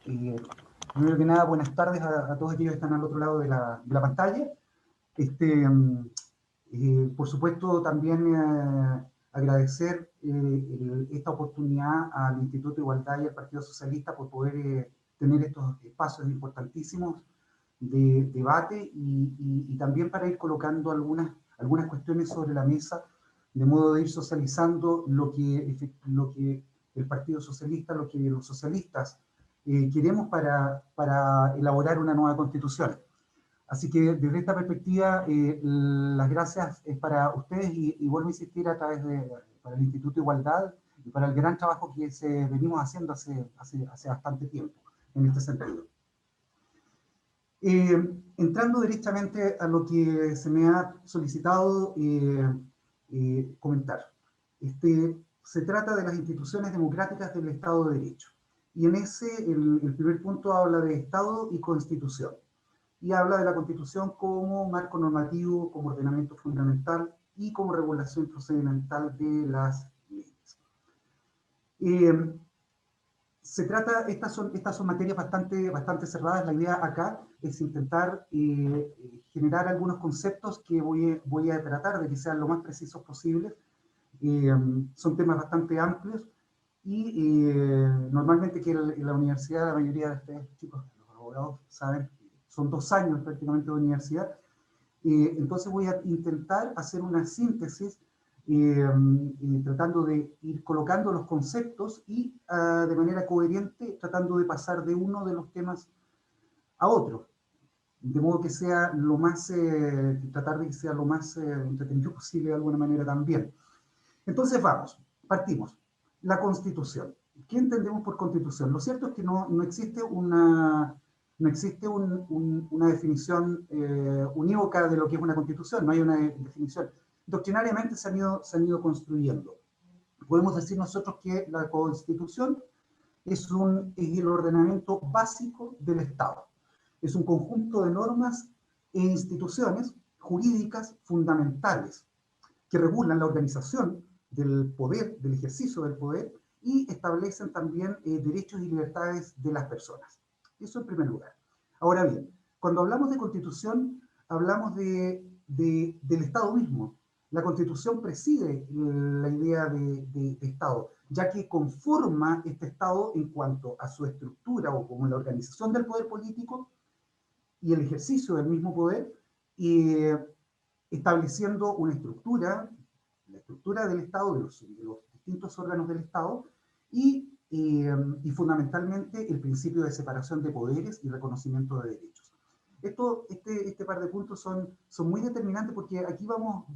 Eh, Primero que nada, buenas tardes a todos aquellos que están al otro lado de la pantalla. Por supuesto, también agradecer esta oportunidad al Instituto de Igualdad y al Partido Socialista por poder tener estos espacios importantísimos de debate y también para ir colocando algunas cuestiones sobre la mesa, de modo de ir socializando lo que el Partido Socialista, lo que los socialistas queremos para elaborar una nueva constitución. Así que desde esta perspectiva, las gracias es para ustedes y vuelvo a insistir a través para el Instituto de Igualdad y para el gran trabajo que venimos haciendo hace bastante tiempo en este sentido. Entrando directamente a lo que se me ha solicitado comentar. Se trata de las instituciones democráticas del Estado de Derecho. Y en el primer punto habla de Estado y Constitución. Y habla de la Constitución como marco normativo, como ordenamiento fundamental y como regulación procedimental de las leyes. Estas son materias bastante cerradas. La idea acá es intentar generar algunos conceptos que voy a tratar de que sean lo más precisos posibles. Son temas bastante amplios y normalmente que en la universidad, la mayoría de ustedes, chicos, los abogados, saben, son 2 años prácticamente de universidad. Entonces voy a intentar hacer una síntesis tratando de ir colocando los conceptos y de manera coherente tratando de pasar de uno de los temas a otro, de modo que sea tratar de que sea lo más entretenido posible de alguna manera también. Entonces partimos. La Constitución. ¿Qué entendemos por Constitución? Lo cierto es que no existe una definición unívoca de lo que es una Constitución, no hay una definición. Doctrinariamente se han ido construyendo. Podemos decir nosotros que la Constitución es el ordenamiento básico del Estado. Es un conjunto de normas e instituciones jurídicas fundamentales que regulan la organización del poder, del ejercicio del poder, y establecen también derechos y libertades de las personas. Eso en primer lugar. Ahora bien, cuando hablamos de Constitución, hablamos del Estado mismo. La Constitución preside la idea de Estado, ya que conforma este Estado en cuanto a su estructura o como la organización del poder político y el ejercicio del mismo poder, estableciendo una estructura, la estructura del Estado, de los distintos órganos del Estado, y fundamentalmente el principio de separación de poderes y reconocimiento de derechos. Este par de puntos son muy determinantes porque aquí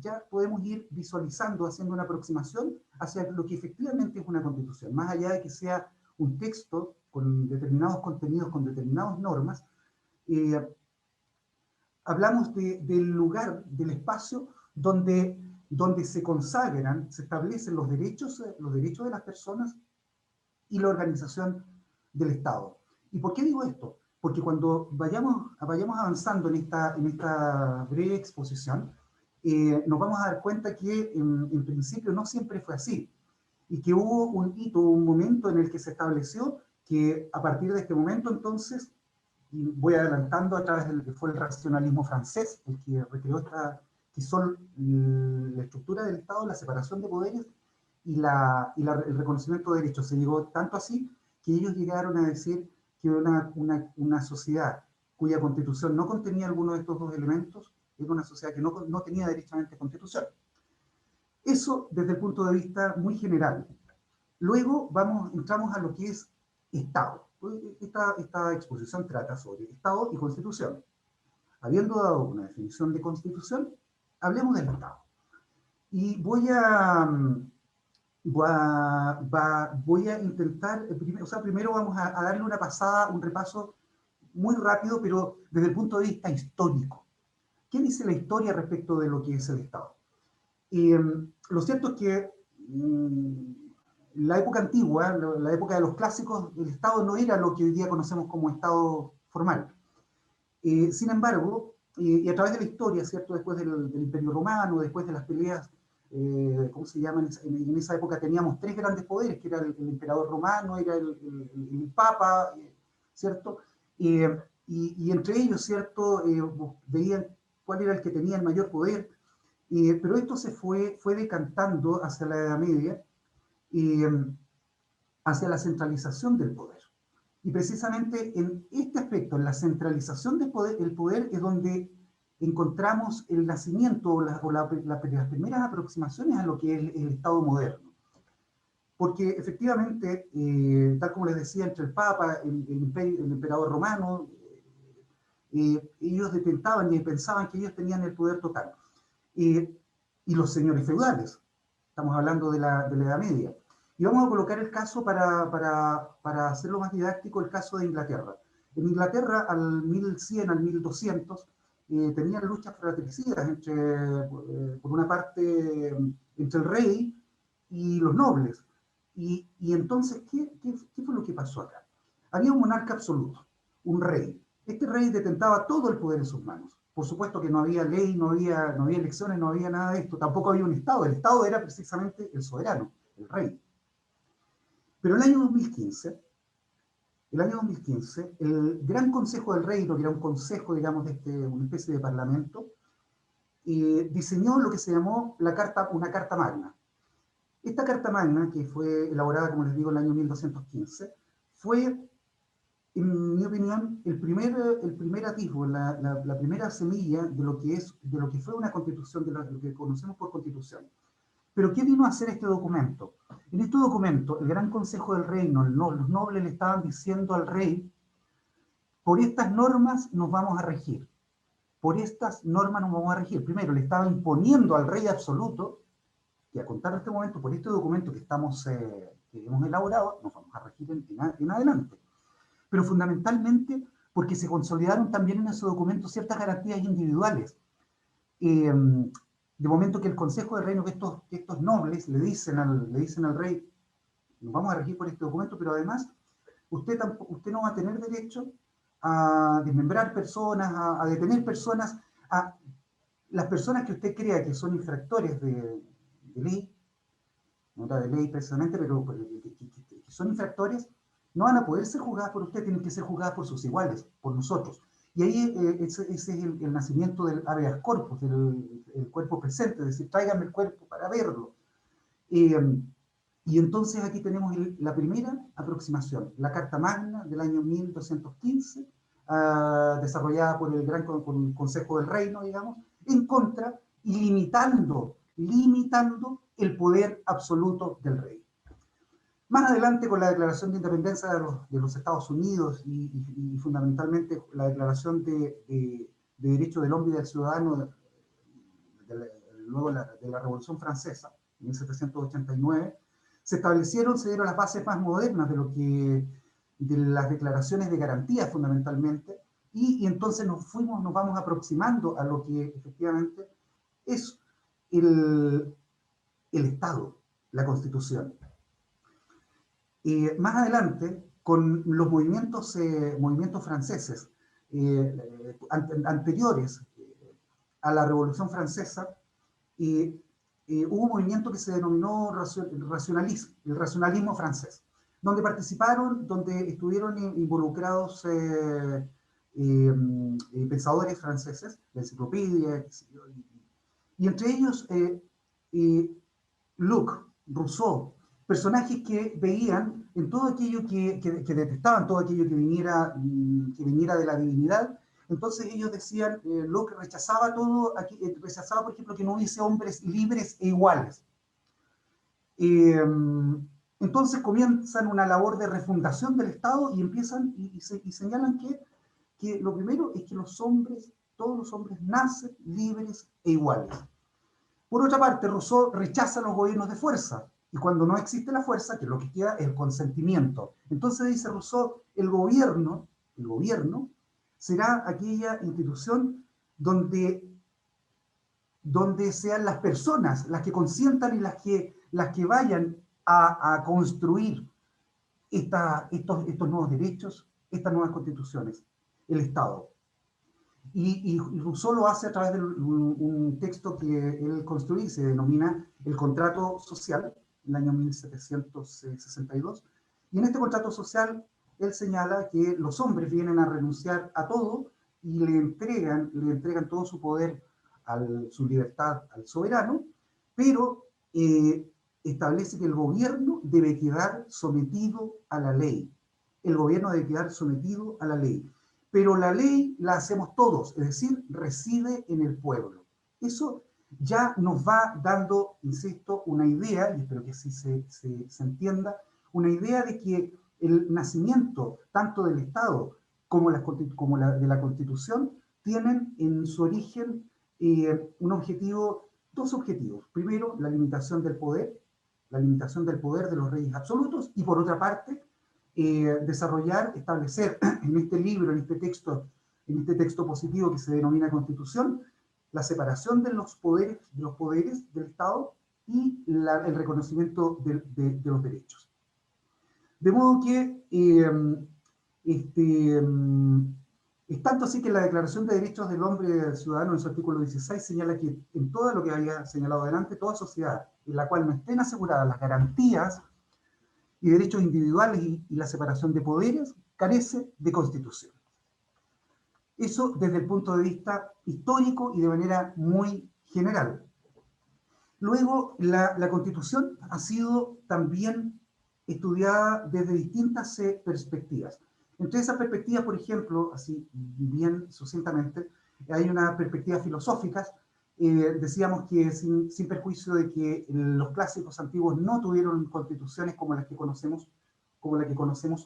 ya podemos ir visualizando, haciendo una aproximación hacia lo que efectivamente es una constitución, más allá de que sea un texto con determinados contenidos, con determinadas normas. Hablamos del lugar, del espacio donde se consagran, se establecen los derechos de las personas y la organización del Estado. ¿Y por qué digo esto? Porque cuando vayamos avanzando en esta breve exposición, nos vamos a dar cuenta que en principio no siempre fue así, y que hubo un hito, un momento en el que se estableció que a partir de este momento entonces, y voy adelantando a través del que fue el racionalismo francés, el que recreó que son la estructura del Estado, la separación de poderes y el reconocimiento de derechos. Se llegó tanto así que ellos llegaron a decir que una sociedad cuya constitución no contenía alguno de estos dos elementos era una sociedad que no tenía derechamente constitución. Eso desde el punto de vista muy general. Luego entramos a lo que es Estado. Esta exposición trata sobre Estado y Constitución. Habiendo dado una definición de Constitución, hablemos del Estado. Y voy a intentar, primero vamos a darle una pasada, un repaso muy rápido, pero desde el punto de vista histórico. ¿Qué dice la historia respecto de lo que es el Estado? Lo cierto es que la época antigua, la época de los clásicos, el Estado no era lo que hoy día conocemos como Estado formal. Sin embargo, y a través de la historia, ¿cierto? Después del Imperio Romano, después de las peleas, ¿cómo se llama? En esa época teníamos 3 grandes poderes, que era el emperador romano, era el Papa, ¿cierto? Y entre ellos, ¿cierto? Veían cuál era el que tenía el mayor poder, pero esto se fue decantando hacia la Edad Media, hacia la centralización del poder. Y precisamente en este aspecto, en la centralización del poder, el poder es donde encontramos el nacimiento o las primeras aproximaciones a lo que es el Estado moderno. Porque efectivamente, tal como les decía, entre el Papa, el emperador romano, ellos detentaban y pensaban que ellos tenían el poder total. Y los señores feudales, estamos hablando de la Edad Media. Y vamos a colocar el caso para hacerlo más didáctico, el caso de Inglaterra. En Inglaterra, al 1100, al 1200, tenían luchas fratricidas por una parte, entre el rey y los nobles. Y entonces, ¿qué fue lo que pasó acá? Había un monarca absoluto, un rey. Este rey detentaba todo el poder en sus manos. Por supuesto que no había ley, no había elecciones, no había nada de esto. Tampoco había un Estado. El Estado era precisamente el soberano, el rey. Pero el año 2015, el Gran Consejo del Reino, que era un consejo, digamos, una especie de parlamento, diseñó lo que se llamó una carta magna. Esta carta magna, que fue elaborada, como les digo, en el año 1215, fue, en mi opinión, el primer atisbo, la primera semilla de lo que fue una constitución, de lo que conocemos por constitución. Pero ¿qué vino a hacer este documento? En este documento, el Gran Consejo del Reino, los nobles le estaban diciendo al rey, por estas normas nos vamos a regir. Por estas normas nos vamos a regir. Primero, le estaba imponiendo al rey absoluto que a contar de este momento, por este documento que hemos elaborado, nos vamos a regir en adelante. Pero fundamentalmente porque se consolidaron también en ese documento ciertas garantías individuales. De momento que el Consejo del Reino, que estos nobles le dicen al rey, nos vamos a regir por este documento, pero además usted no va a tener derecho a desmembrar personas, a detener personas, a las personas que usted crea que son infractores de ley, no era de ley precisamente, pero que son infractores, no van a poder ser juzgadas por usted, tienen que ser juzgadas por sus iguales, por nosotros. Y ahí ese es el nacimiento del habeas corpus, el cuerpo presente, es decir, tráiganme el cuerpo para verlo. Y entonces aquí tenemos la primera aproximación, la Carta Magna del año 1215, desarrollada por el Consejo del Reino, digamos, en contra y limitando el poder absoluto del rey. Más adelante, con la Declaración de Independencia de los Estados Unidos y fundamentalmente la Declaración de Derechos del Hombre y del Ciudadano, luego de la Revolución Francesa, en 1789, se dieron las bases más modernas de las declaraciones de garantía fundamentalmente, y entonces nos vamos aproximando a lo que efectivamente es el Estado, la Constitución. Más adelante, con los movimientos franceses anteriores a la Revolución Francesa, hubo un movimiento que se denominó el racionalismo francés, donde donde estuvieron involucrados pensadores franceses, la enciclopedia, y entre ellos Locke, Rousseau, personajes que veían en todo aquello que detestaban, todo aquello que viniera de la divinidad. Entonces ellos decían, Locke rechazaba todo, rechazaba, por ejemplo, que no hubiese hombres libres e iguales. Entonces comienzan una labor de refundación del Estado y empiezan y señalan que lo primero es que todos los hombres nacen libres e iguales. Por otra parte, Rousseau rechaza los gobiernos de fuerza, y cuando no existe la fuerza, que lo que queda es el consentimiento. Entonces dice Rousseau, el gobierno será aquella institución donde sean las personas las que consientan y las que vayan a construir estos nuevos derechos, estas nuevas constituciones, el Estado. Y Rousseau lo hace a través de un texto que él construye, se denomina el contrato social, en el año 1762. Y en este contrato social él señala que los hombres vienen a renunciar a todo y le entregan todo su poder, su libertad al soberano, pero establece que el gobierno debe quedar sometido a la ley. El gobierno debe quedar sometido a la ley. Pero la ley la hacemos todos, es decir, reside en el pueblo. Eso ya nos va dando, insisto, una idea, y espero que así se entienda, una idea de que el nacimiento tanto del Estado como de la Constitución tienen en su origen dos objetivos. Primero, la limitación del poder de los reyes absolutos, y por otra parte, desarrollar, establecer en este libro, en este texto positivo que se denomina Constitución, la separación de los poderes del Estado y el reconocimiento de los derechos. De modo que es tanto así que la Declaración de Derechos del Hombre y del Ciudadano en su artículo 16 señala que en todo lo que había señalado adelante, toda sociedad en la cual no estén aseguradas las garantías y derechos individuales y la separación de poderes, carece de constitución. Eso desde el punto de vista histórico y de manera muy general. Luego, la Constitución ha sido también estudiada desde distintas perspectivas. Entre esas perspectivas, por ejemplo, así bien sucintamente, hay una perspectiva filosófica. Decíamos que sin perjuicio de que los clásicos antiguos no tuvieron constituciones como la que conocemos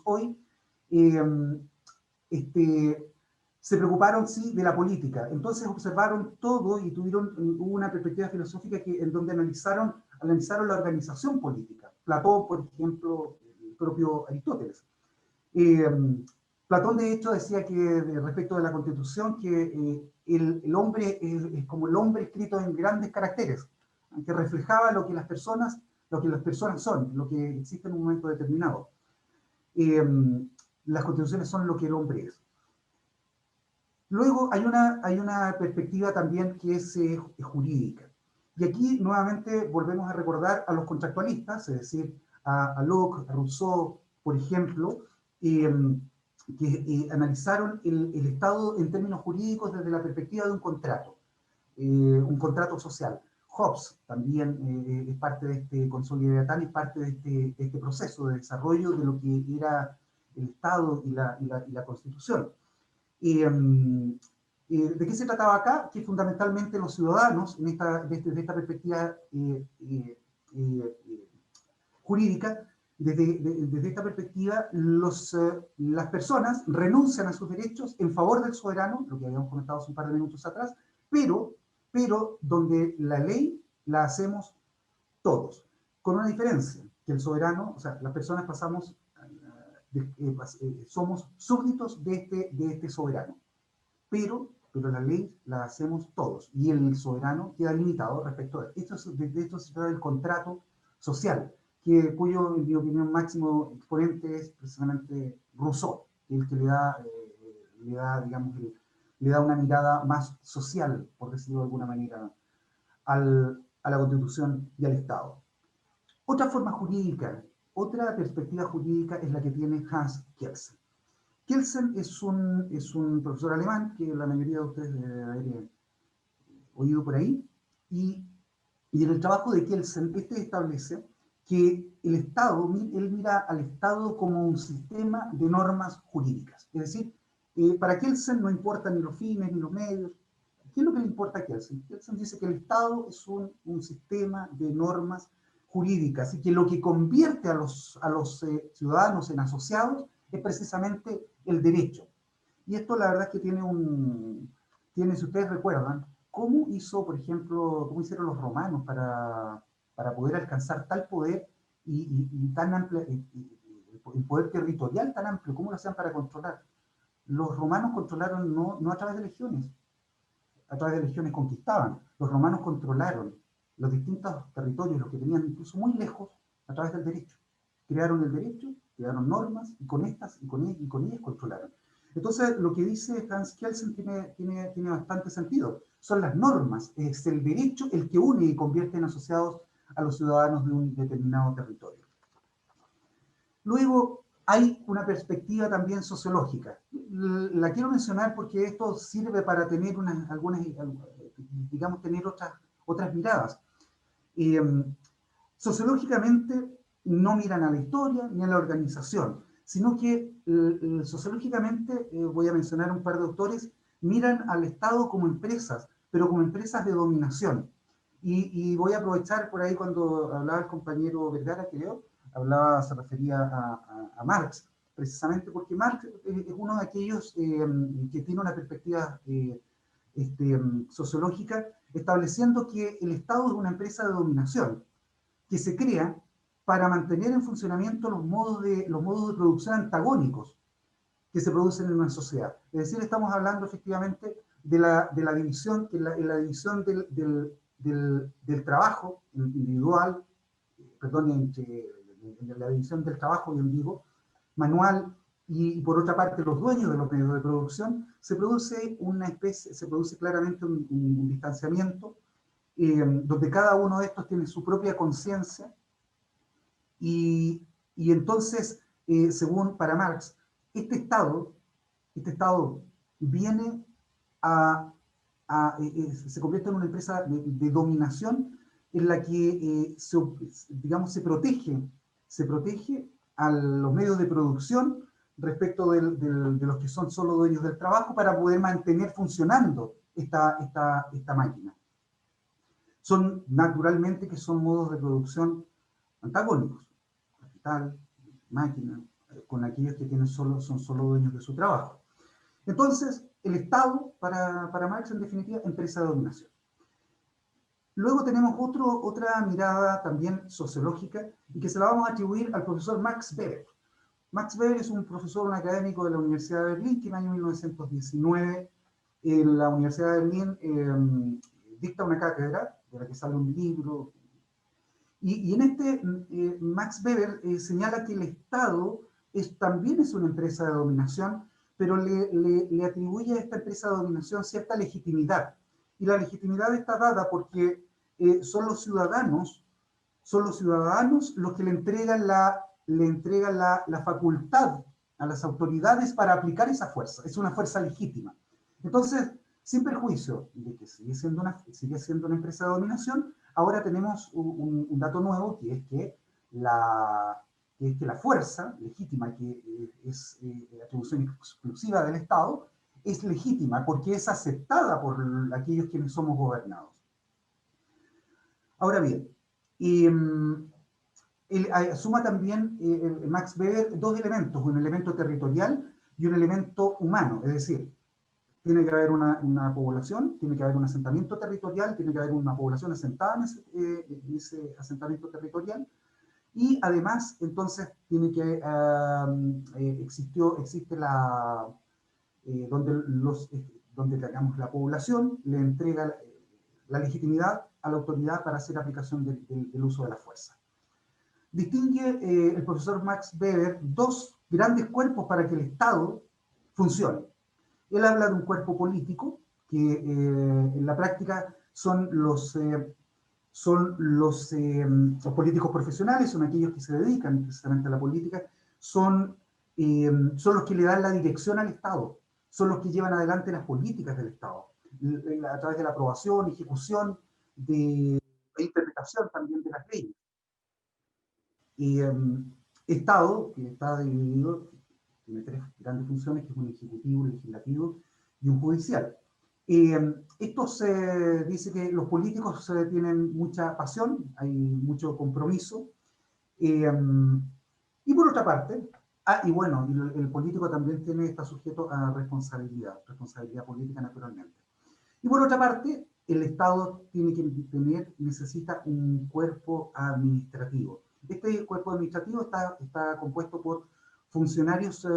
hoy, se preocuparon, sí, de la política. Entonces observaron todo y hubo una perspectiva filosófica en donde analizaron la organización política. Platón, por ejemplo, el propio Aristóteles. Platón, de hecho, decía que respecto de la Constitución, que el hombre es como el hombre escrito en grandes caracteres, que reflejaba lo que las personas son, lo que existe en un momento determinado. Las constituciones son lo que el hombre es. Luego hay una perspectiva también que es jurídica. Y aquí nuevamente volvemos a recordar a los contractualistas, es decir, a Locke, a Rousseau, por ejemplo, que analizaron el Estado en términos jurídicos desde la perspectiva de un contrato social. Hobbes también es parte de este Consolidatán, es parte de este proceso de desarrollo de lo que era el Estado y la Constitución. ¿De qué se trataba acá? Que fundamentalmente los ciudadanos, desde esta perspectiva jurídica, desde esta perspectiva, las personas renuncian a sus derechos en favor del soberano, lo que habíamos comentado hace un par de minutos atrás, pero donde la ley la hacemos todos, con una diferencia, que el soberano, o sea, las personas somos súbditos de este soberano, pero la ley la hacemos todos, y el soberano queda limitado respecto a esto. De esto se trata del contrato social, cuyo, en mi opinión, máximo exponente es precisamente Rousseau, el que le da, digamos, le da una mirada más social, por decirlo de alguna manera, a la Constitución y al Estado. Otra forma jurídica, otra perspectiva jurídica es la que tiene Hans Kelsen. Kelsen es un profesor alemán que la mayoría de ustedes deben haber oído por ahí, y en el trabajo de Kelsen, establece que el Estado, él mira al Estado como un sistema de normas jurídicas. Es decir, para Kelsen no importan ni los fines ni los medios. ¿Qué es lo que le importa a Kelsen? Kelsen dice que el Estado es un sistema de normas jurídicas y que lo que convierte a los ciudadanos en asociados es precisamente el derecho. Y esto la verdad es que tiene, si ustedes recuerdan, cómo hicieron los romanos para poder alcanzar tal poder y tan amplio, el poder territorial tan amplio, ¿cómo lo hacían para controlar? Los romanos controlaron no a través de legiones, a través de legiones conquistaban. Los romanos controlaron los distintos territorios, los que tenían incluso muy lejos, a través del derecho. Crearon el derecho, crearon normas, y con ellas controlaron. Entonces, lo que dice Hans Kelsen tiene bastante sentido. Son las normas, es el derecho el que une y convierte en asociados a los ciudadanos de un determinado territorio. Luego, hay una perspectiva también sociológica. La quiero mencionar porque esto sirve para tener digamos, tener otras miradas. Eh, Sociológicamente no miran a la historia ni a la organización, sino que sociológicamente, voy a mencionar un par de autores, miran al Estado como empresas, pero como empresas de dominación. Y voy a aprovechar por ahí cuando hablaba el compañero Vergara, creo, se refería a Marx, precisamente porque Marx es uno de aquellos que tiene una perspectiva sociológica, estableciendo que el Estado es una empresa de dominación, que se crea para mantener en funcionamiento los modos de producción antagónicos que se producen en una sociedad. Es decir, estamos hablando efectivamente de la división, en la división del trabajo individual, perdón, en la división del trabajo, bien digo, manual, y por otra parte los dueños de los medios de producción, se produce claramente un distanciamiento, donde cada uno de estos tiene su propia conciencia, y, y entonces, según para Marx, este Estado, este Estado viene se convierte en una empresa de dominación en la que, digamos, se protege a los medios de producción respecto de los que son solo dueños del trabajo para poder mantener funcionando esta máquina. Son naturalmente que son modos de producción antagónicos, capital, máquina, con aquellos que son solo dueños de su trabajo. Entonces, el Estado, para Marx, en definitiva, empresa de dominación. Luego tenemos otra mirada también sociológica y que se la vamos a atribuir al profesor Max Weber. Max Weber es un profesor, un académico de la Universidad de Berlín que en el año 1919 en la Universidad de Berlín dicta una cátedra de la que sale un libro. Y en Max Weber señala que el Estado también es una empresa de dominación, pero le atribuye a esta empresa de dominación cierta legitimidad. Y la legitimidad está dada porque son los ciudadanos los que le entregan la facultad a las autoridades para aplicar esa fuerza. Es una fuerza legítima. Entonces, sin perjuicio de que sigue siendo una empresa de dominación, ahora tenemos un dato nuevo, que es que la fuerza legítima, que es atribución exclusiva del Estado, es legítima porque es aceptada por aquellos quienes somos gobernados. Ahora bien, suma también Max Weber dos elementos, un elemento territorial y un elemento humano, es decir, tiene que haber una población, tiene que haber un asentamiento territorial, tiene que haber una población asentada en ese asentamiento territorial, y además, entonces, tiene que existe donde digamos, la población le entrega la legitimidad a la autoridad para hacer aplicación del uso de la fuerza. Distingue el profesor Max Weber dos grandes cuerpos para que el Estado funcione. Él habla de un cuerpo político que en la práctica son los políticos profesionales, son aquellos que se dedican precisamente a la política, son los que le dan la dirección al Estado, son los que llevan adelante las políticas del Estado, a través de la aprobación, ejecución, de interpretación también de las leyes. Estado, que está dividido, tiene tres grandes funciones, que es un ejecutivo, un legislativo y un judicial. Esto se dice que los políticos tienen mucha pasión, hay mucho compromiso, y por otra parte, y bueno, el político también está sujeto a responsabilidad política naturalmente. Y por otra parte, el Estado necesita un cuerpo administrativo. Este cuerpo administrativo está compuesto por funcionarios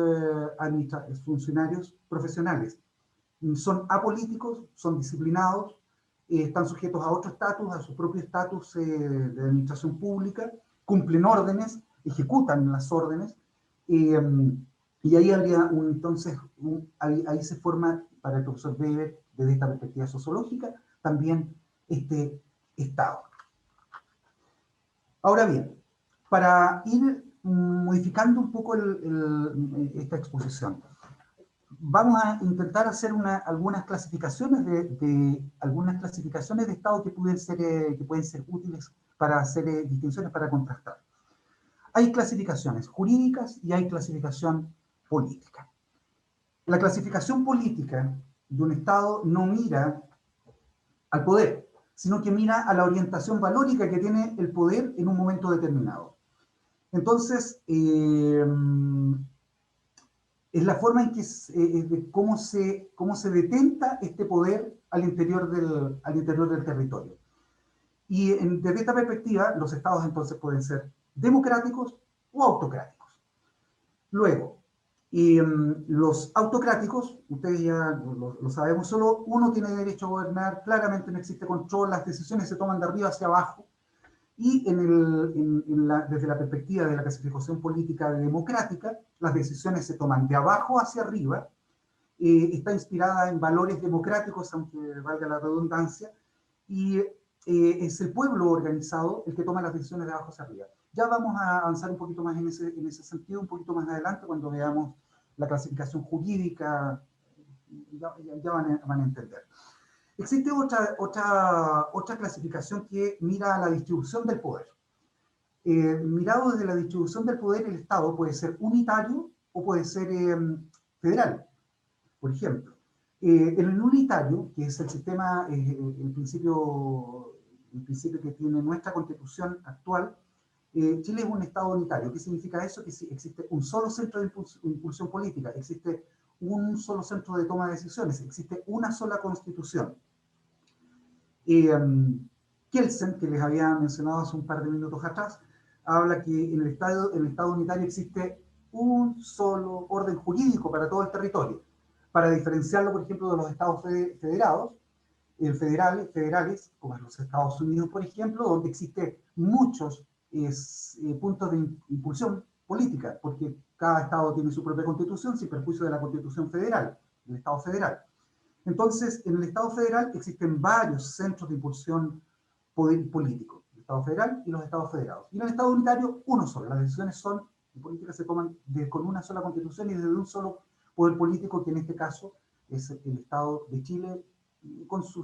profesionales. Son apolíticos, son disciplinados, están sujetos a otro estatus, a su propio estatus de administración pública, cumplen órdenes, ejecutan las órdenes, y ahí habría ahí se forma para el profesor Weber, desde esta perspectiva sociológica, también este Estado. Ahora bien, para ir modificando un poco esta exposición. Vamos a intentar hacer algunas clasificaciones algunas clasificaciones de estado que pueden ser útiles para hacer distinciones, para contrastar. Hay clasificaciones jurídicas y hay clasificación política. La clasificación política de un estado no mira al poder, sino que mira a la orientación valórica que tiene el poder en un momento determinado. Entonces, es la forma en que de cómo se detenta este poder al interior del territorio. Y desde esta perspectiva, los estados entonces pueden ser democráticos o autocráticos. Luego, los autocráticos, ustedes ya lo sabemos, solo uno tiene derecho a gobernar, claramente no existe control, las decisiones se toman de arriba hacia abajo, y desde la perspectiva de la clasificación política democrática, las decisiones se toman de abajo hacia arriba, está inspirada en valores democráticos, aunque valga la redundancia, y es el pueblo organizado el que toma las decisiones de abajo hacia arriba. Ya vamos a avanzar un poquito más en ese sentido, un poquito más adelante, cuando veamos la clasificación jurídica, ya van a entender. Existe otra clasificación que mira a la distribución del poder. Mirado desde la distribución del poder, el Estado puede ser unitario o puede ser federal. Por ejemplo, en el unitario, que es el sistema, el principio que tiene nuestra Constitución actual, Chile es un Estado unitario. ¿Qué significa eso? Que existe un solo centro de impulsión política, existe un solo centro de toma de decisiones, existe una sola Constitución. Kelsen, que les había mencionado hace un par de minutos atrás, habla que en el Estado unitario existe un solo orden jurídico para todo el territorio, para diferenciarlo, por ejemplo, de los estados federados, federales, como en los Estados Unidos, por ejemplo, donde existen muchos puntos de impulsión política, porque cada estado tiene su propia constitución, sin perjuicio de la constitución federal, del Estado federal. Entonces, en el Estado federal existen varios centros de impulsión político, el Estado federal y los Estados federados. Y en el Estado unitario, uno solo. Las decisiones políticas se toman con una sola constitución y desde un solo poder político, que en este caso es el Estado de Chile, con su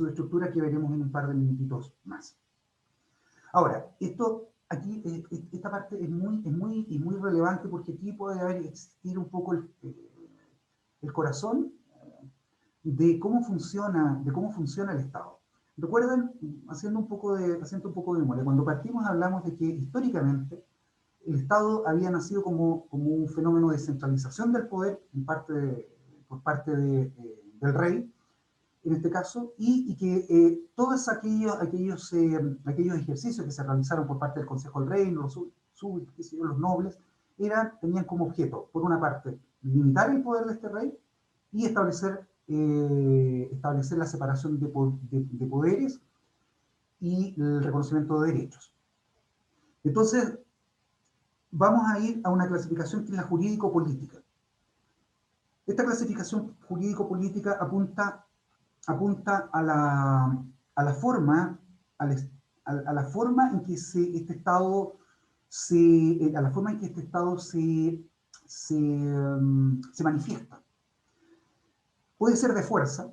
estructura que veremos en un par de minutitos más. Ahora, esta parte es muy relevante, porque aquí puede existir un poco el corazón de cómo funciona el Estado. ¿Recuerdan? Haciendo un poco de memoria, cuando partimos hablamos de que históricamente el Estado había nacido como un fenómeno de centralización del poder por parte del rey, en este caso, y que todos aquellos ejercicios que se realizaron por parte del Consejo del Reino, los nobles, tenían como objeto, por una parte, limitar el poder de este rey y establecer la separación de poderes y el reconocimiento de derechos. Entonces, vamos a ir a una clasificación que es la jurídico-política. Esta clasificación jurídico-política apunta a la forma en que este Estado se manifiesta. Puede ser de fuerza,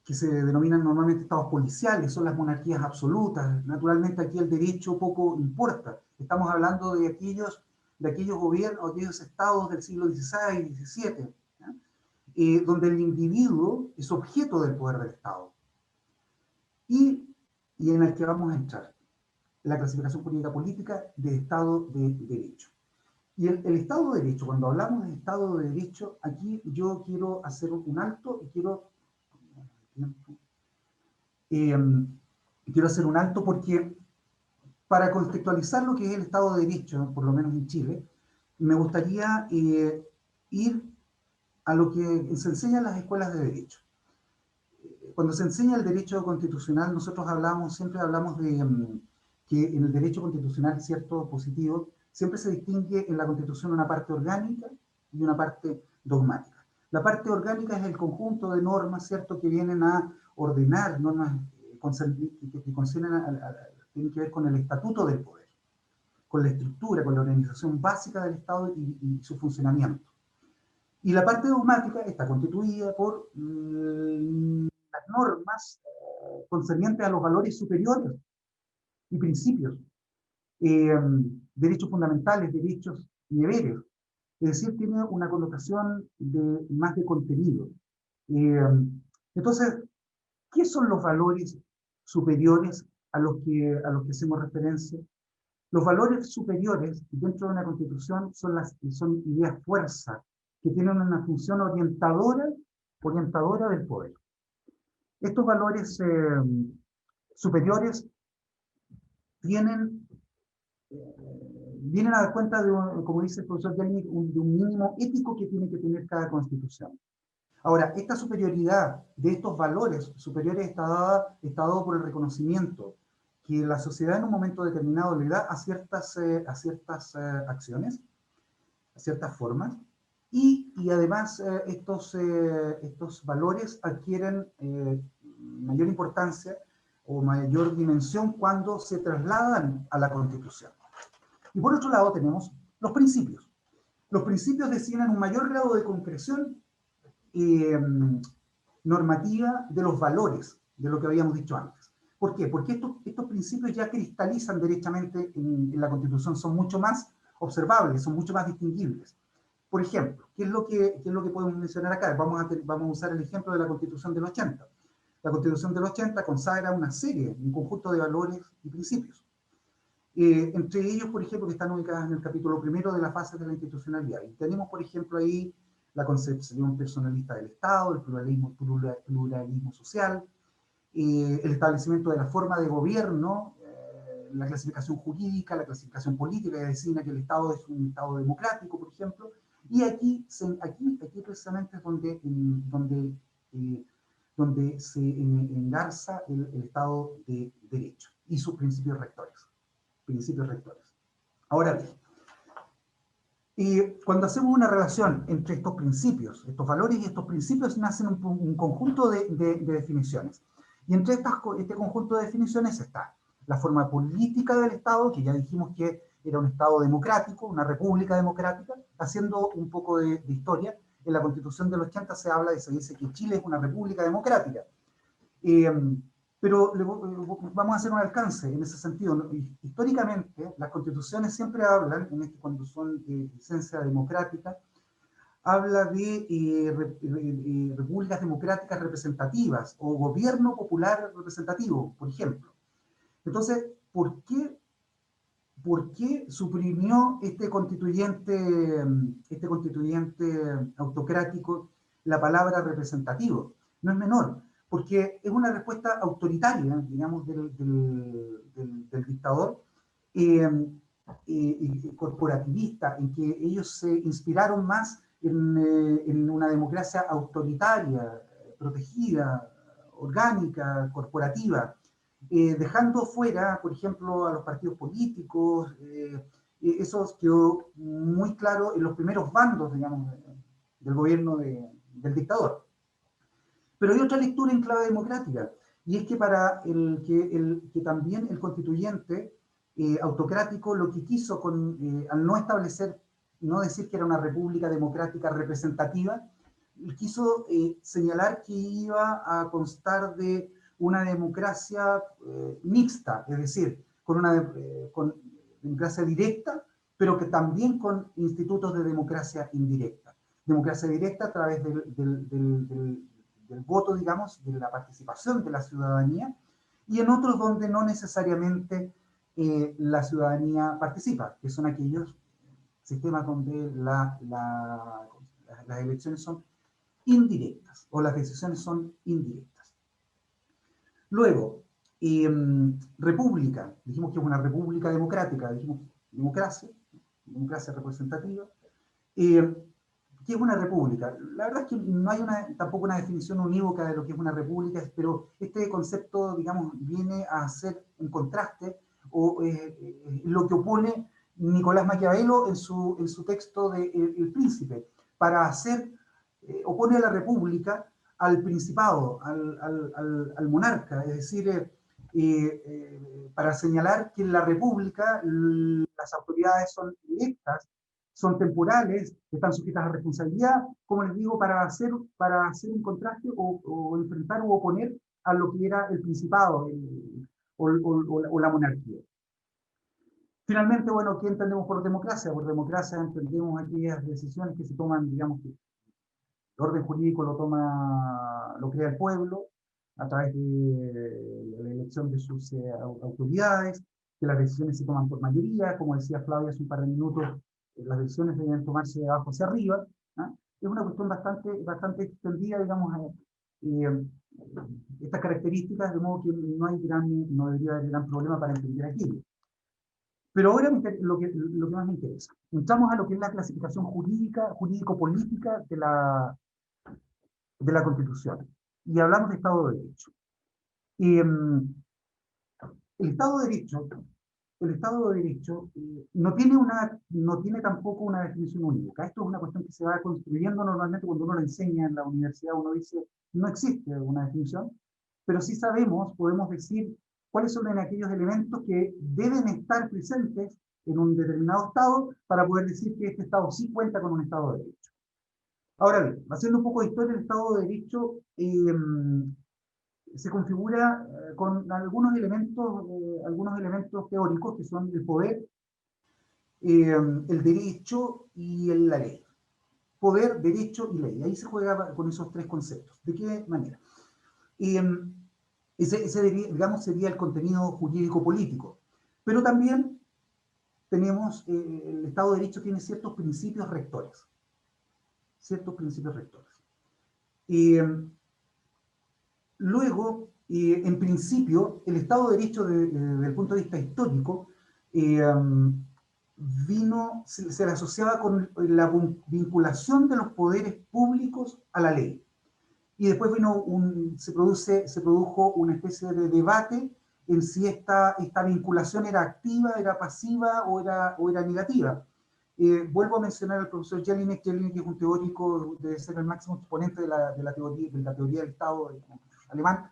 que se denominan normalmente estados policiales, son las monarquías absolutas. Naturalmente aquí el derecho poco importa. Estamos hablando de aquellos gobiernos, aquellos estados del siglo XVI, XVII, donde el individuo es objeto del poder del Estado. Y en el que vamos a entrar, la clasificación jurídica política de Estado de Derecho. Y el Estado de Derecho, cuando hablamos de Estado de Derecho, aquí yo quiero hacer un alto y quiero hacer un alto porque, para contextualizar lo que es el Estado de Derecho, por lo menos en Chile, me gustaría ir a lo que se enseña en las escuelas de Derecho. Cuando se enseña el derecho constitucional, nosotros siempre hablamos de que en el derecho constitucional, cierto, positivo, siempre se distingue en la Constitución una parte orgánica y una parte dogmática. La parte orgánica es el conjunto de normas, cierto, que vienen a ordenar normas que tienen que ver con el estatuto del poder. con la estructura, con la organización básica del Estado y su funcionamiento. Y la parte dogmática está constituida por las normas concernientes a los valores superiores y principios, derechos fundamentales, derechos y deberes. Es decir, tiene una connotación más de contenido. Entonces, ¿qué son los valores superiores a los que hacemos referencia? Los valores superiores dentro de una constitución son ideas fuerza, que tienen una función orientadora del poder. Estos valores superiores vienen a dar cuenta como dice el profesor Yannick, de un mínimo ético que tiene que tener cada constitución. Ahora, esta superioridad de estos valores superiores está dado por el reconocimiento que la sociedad en un momento determinado le da a ciertas acciones, a ciertas formas, y además estos valores adquieren mayor importancia o mayor dimensión cuando se trasladan a la Constitución. Y por otro lado tenemos los principios. Los principios designan un mayor grado de concreción normativa de los valores, de lo que habíamos dicho antes. ¿Por qué? Porque estos principios ya cristalizan derechamente en la Constitución, son mucho más observables, son mucho más distinguibles. Por ejemplo, ¿qué es lo que podemos mencionar acá? Vamos a usar el ejemplo de la Constitución del 80. La Constitución del 80 consagra una serie, un conjunto de valores y principios. Entre ellos, por ejemplo, que están ubicados en el capítulo primero de la fase de la institucionalidad. Y tenemos, por ejemplo, ahí la concepción personalista del Estado, el pluralismo social, el establecimiento de la forma de gobierno, la clasificación jurídica, la clasificación política, que designa que el Estado es un Estado democrático, por ejemplo. Y aquí precisamente es donde se engarza el Estado de Derecho y sus principios rectores. Ahora bien, cuando hacemos una relación entre estos principios, estos valores y estos principios, nacen un conjunto de definiciones. Y entre este conjunto de definiciones está la forma política del Estado, que ya dijimos que era un Estado democrático, una república democrática. Haciendo un poco de historia, en la Constitución del 80 se habla y se dice que Chile es una república democrática. Pero vamos a hacer un alcance en ese sentido. Históricamente, las constituciones siempre hablan, cuando son de licencia democrática, habla de repúblicas democráticas representativas o gobierno popular representativo, por ejemplo. Entonces, ¿por qué suprimió este constituyente autocrático la palabra representativo? No es menor, porque es una respuesta autoritaria, digamos, del dictador, corporativista, en que ellos se inspiraron más en una democracia autoritaria, protegida, orgánica, corporativa, dejando fuera, por ejemplo, a los partidos políticos. Eso quedó muy claro en los primeros bandos, digamos, del gobierno del dictador. Pero hay otra lectura en clave democrática, y es que que también el constituyente autocrático lo que quiso al no decir que era una república democrática representativa, quiso señalar que iba a constar de una democracia mixta, es decir, con democracia directa, pero que también con institutos de democracia indirecta. Democracia directa a través del voto, digamos, de la participación de la ciudadanía, y en otros donde no necesariamente la ciudadanía participa, que son aquellos sistemas donde las elecciones son indirectas o las decisiones son indirectas. Luego, república, dijimos que es una república democrática, dijimos democracia representativa. ¿Qué es una república? La verdad es que no hay tampoco una definición unívoca de lo que es una república, pero este concepto, digamos, viene a ser un contraste o lo que opone Nicolás Maquiavelo en su texto de El Príncipe, para opone a la república al principado, al monarca, es decir, para señalar que en la República las autoridades son electas, son temporales, están sujetas a responsabilidad, como les digo, para hacer un contraste o enfrentar o oponer a lo que era el Principado o la monarquía. Finalmente, bueno, ¿qué entendemos por democracia? Por democracia entendemos aquellas decisiones que se toman, digamos, que el orden jurídico lo crea el pueblo a través de la elección de sus autoridades, que las decisiones se toman por mayoría, como decía Flavia hace un par de minutos, las decisiones deben tomarse de abajo hacia arriba. ¿Ah? Es una cuestión bastante extendida, digamos, estas características, de modo que no debería haber gran problema para entender aquello. Pero ahora lo que más me interesa. Entramos a lo que es la clasificación jurídico-política de la Constitución. Y hablamos de Estado de Derecho. Y, el Estado de Derecho, no tiene tampoco una definición única. Esto es una cuestión que se va construyendo normalmente cuando uno lo enseña en la universidad. Uno dice, no existe una definición, pero sí podemos decir cuáles son aquellos elementos que deben estar presentes en un determinado Estado para poder decir que este Estado sí cuenta con un Estado de Derecho. Ahora bien, haciendo un poco de historia, el Estado de Derecho se configura con algunos elementos teóricos que son el poder, el derecho y la ley. Poder, derecho y ley. Ahí se juega con esos tres conceptos. ¿De qué manera? Ese digamos, sería el contenido jurídico-político. Pero también tenemos, el Estado de Derecho tiene ciertos principios rectores. Luego, en principio, el Estado de Derecho, desde el punto de vista histórico, se le asociaba con la vinculación de los poderes públicos a la ley. Y después se produjo una especie de debate en si esta vinculación era activa, era pasiva o era negativa. Vuelvo a mencionar al profesor Jelinek. Jelinek es un teórico, debe ser el máximo exponente de la teoría del Estado alemán.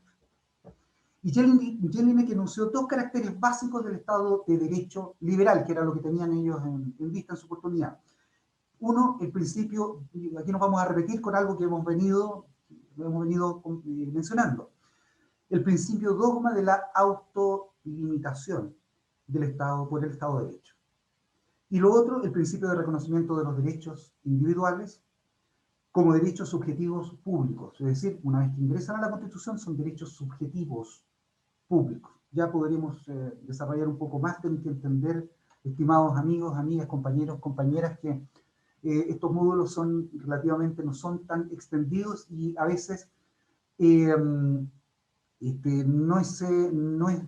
Y Jelinek enunció dos caracteres básicos del Estado de Derecho liberal, que era lo que tenían ellos en vista en su oportunidad. Uno, el principio, y aquí nos vamos a repetir con algo que hemos venido mencionando, el principio dogma de la autolimitación del Estado por el Estado de Derecho. Y lo otro, el principio de reconocimiento de los derechos individuales como derechos subjetivos públicos. Es decir, una vez que ingresan a la Constitución, son derechos subjetivos públicos. Ya podremos desarrollar un poco más, tienen que entender, estimados amigos, amigas, compañeros, compañeras, que estos módulos no son tan extendidos y a veces no es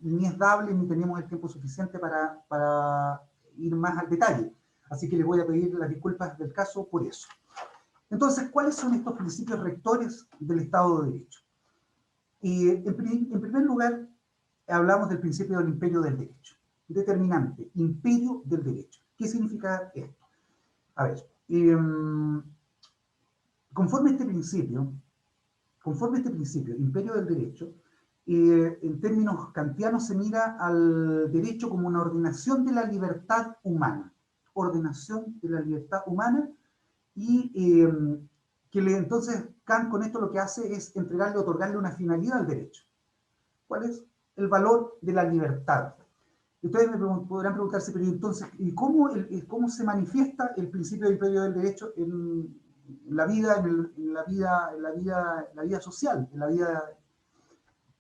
ni es dable ni tenemos el tiempo suficiente para ir más al detalle. Así que les voy a pedir las disculpas del caso por eso. Entonces, ¿cuáles son estos principios rectores del Estado de Derecho? En primer lugar, hablamos del principio del imperio del derecho. Determinante, imperio del derecho. ¿Qué significa esto? A ver, conforme este principio, imperio del derecho, en términos kantianos se mira al derecho como una ordenación de la libertad humana. Ordenación de la libertad humana, y entonces Kant con esto lo que hace es otorgarle una finalidad al derecho. ¿Cuál es? El valor de la libertad. Ustedes podrán preguntarse, pero entonces, ¿y cómo se manifiesta el principio del imperio del derecho en la vida social,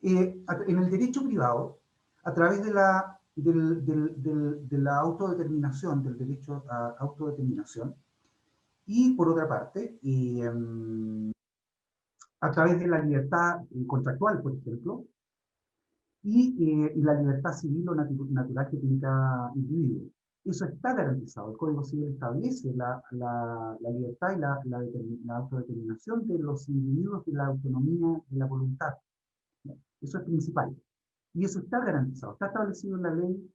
en el derecho privado, a través de la autodeterminación, del derecho a autodeterminación, y por otra parte, a través de la libertad contractual, por ejemplo, y la libertad civil o natural que tiene cada individuo. Eso está garantizado. El Código Civil establece la libertad y la autodeterminación de los individuos, de la autonomía, de la voluntad. Eso es principal. Y eso está garantizado, está establecido en la ley.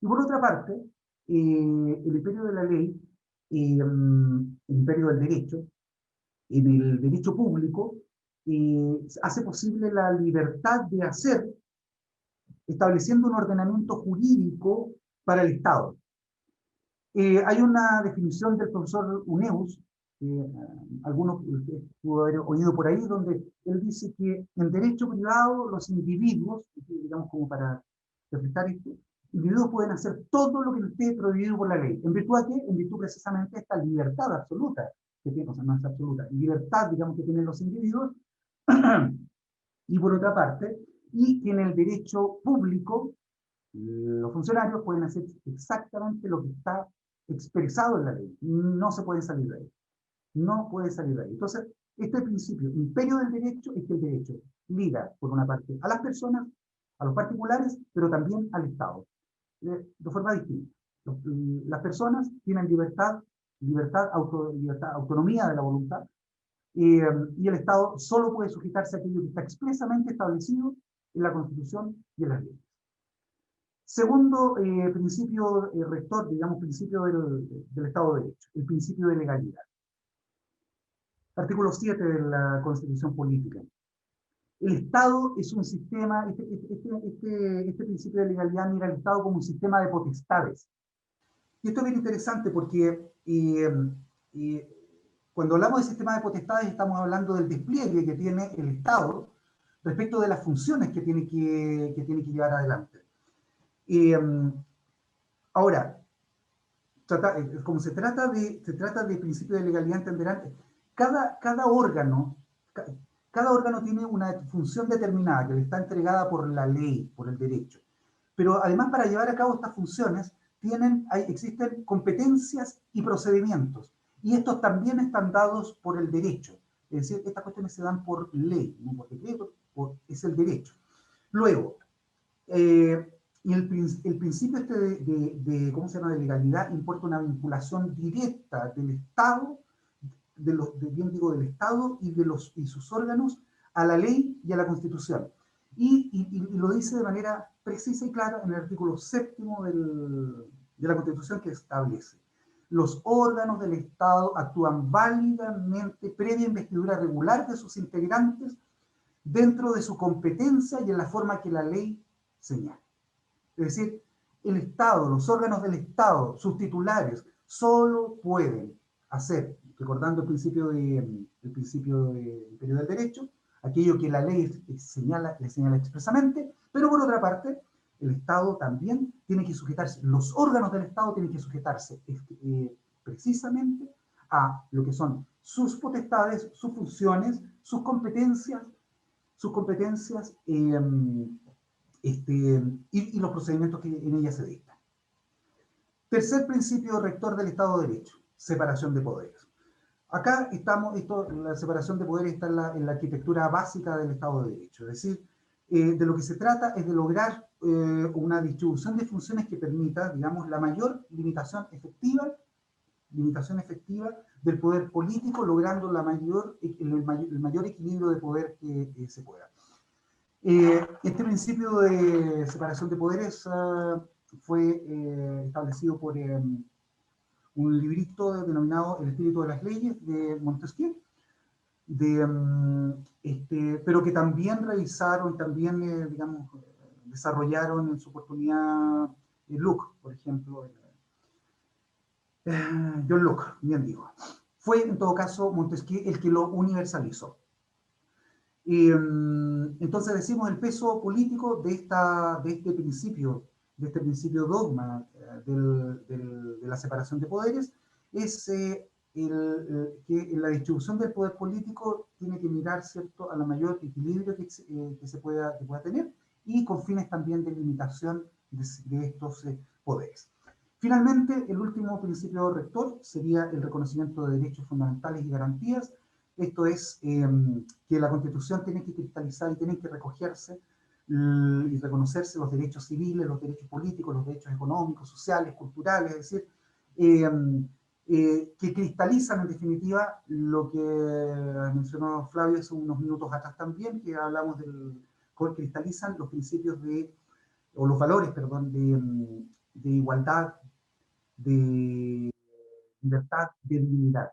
Y por otra parte, el imperio de la ley, el imperio del derecho, en el derecho público, hace posible la libertad de hacer, estableciendo un ordenamiento jurídico para el Estado. Hay una definición del profesor Uneus, algunos pudo haber oído por ahí, donde él dice que en derecho privado los individuos, digamos como para reflejar esto, individuos pueden hacer todo lo que esté prohibido por la ley. ¿En virtud de qué? En virtud precisamente de esta libertad absoluta que tienen, o sea, no es absoluta, libertad, digamos, que tienen los individuos, y por otra parte, y que en el derecho público los funcionarios pueden hacer exactamente lo que está expresado en la ley. No se pueden salir de ahí. No puede salir de ahí. Entonces, este principio, imperio del derecho, es que el derecho liga, por una parte, a las personas, a los particulares, pero también al Estado, de forma distinta. Las personas tienen libertad, autonomía de la voluntad, y el Estado solo puede sujetarse a aquello que está expresamente establecido en la Constitución y en las leyes. Segundo principio rector, digamos, principio del Estado de Derecho, el principio de legalidad. Artículo 7 de la Constitución Política. El Estado es un sistema, este principio de legalidad mira al Estado como un sistema de potestades. Y esto es bien interesante porque cuando hablamos de sistema de potestades estamos hablando del despliegue que tiene el Estado respecto de las funciones que tiene que llevar adelante. Ahora, como se trata de principio de legalidad, entenderán, cada órgano tiene una función determinada que le está entregada por la ley, por el derecho. Pero además, para llevar a cabo estas funciones, existen competencias y procedimientos. Y estos también están dados por el derecho. Es decir, estas cuestiones se dan por ley, no por decreto, es el derecho. Luego, y el principio ¿cómo se llama?, de legalidad importa una vinculación directa del Estado, del Estado y sus órganos a la ley y a la Constitución. Y lo dice de manera precisa y clara en el artículo 7º de la Constitución, que establece: los órganos del Estado actúan válidamente previa investidura regular de sus integrantes dentro de su competencia y en la forma que la ley señala. Es decir, el Estado, los órganos del Estado, sus titulares, solo pueden hacer, recordando el principio del imperio del derecho, aquello que la ley le señala expresamente, pero por otra parte, el Estado también tiene que sujetarse, los órganos del Estado tienen que sujetarse precisamente a lo que son sus potestades, sus funciones, sus competencias, y los procedimientos que en ella se dictan. Tercer principio rector del Estado de Derecho: separación de poderes. Acá la separación de poderes está en la arquitectura básica del Estado de Derecho. Es decir, de lo que se trata es de lograr una distribución de funciones que permita, digamos, la mayor limitación efectiva del poder político, logrando el mayor equilibrio de poder que se pueda. Este principipio de separación de poderes fue establecido por un librito denominado El espíritu de las leyes, de Montesquieu, pero que también revisaron, digamos, desarrollaron en su oportunidad Locke, por ejemplo, John Locke, bien digo. Fue en todo caso Montesquieu el que lo universalizó. Entonces decimos el peso político de este principio dogma de la separación de poderes es que la distribución del poder político tiene que mirar, ¿cierto?, a la mayor equilibrio que se pueda tener, y con fines también de limitación de estos poderes. Finalmente, el último principio rector sería el reconocimiento de derechos fundamentales y garantías. Esto es que la Constitución tiene que cristalizar y tiene que recogerse y reconocerse los derechos civiles, los derechos políticos, los derechos económicos, sociales, culturales, es decir, que cristalizan en definitiva lo que mencionó Flavio hace unos minutos atrás también, que hablamos cristalizan los principios o los valores, perdón, de igualdad, de libertad, de dignidad.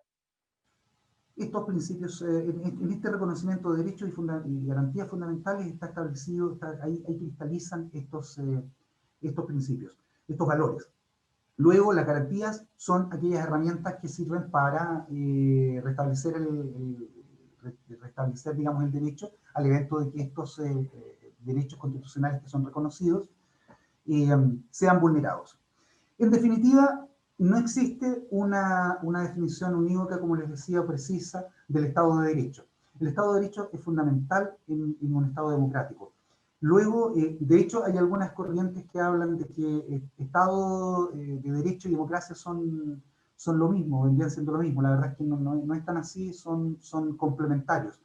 estos principios, en este reconocimiento de derechos y garantías fundamentales está establecido, ahí cristalizan estos principios, estos valores. Luego, las garantías son aquellas herramientas que sirven para restablecer, restablecer, digamos, el derecho al evento de que estos derechos constitucionales que son reconocidos sean vulnerados. En definitiva, no existe una definición unívoca, como les decía, precisa del Estado de Derecho. El Estado de Derecho es fundamental en un Estado democrático. Luego, de hecho, hay algunas corrientes que hablan de que Estado de Derecho y democracia son lo mismo, vendrían siendo lo mismo. La verdad es que no es tan así, son complementarios.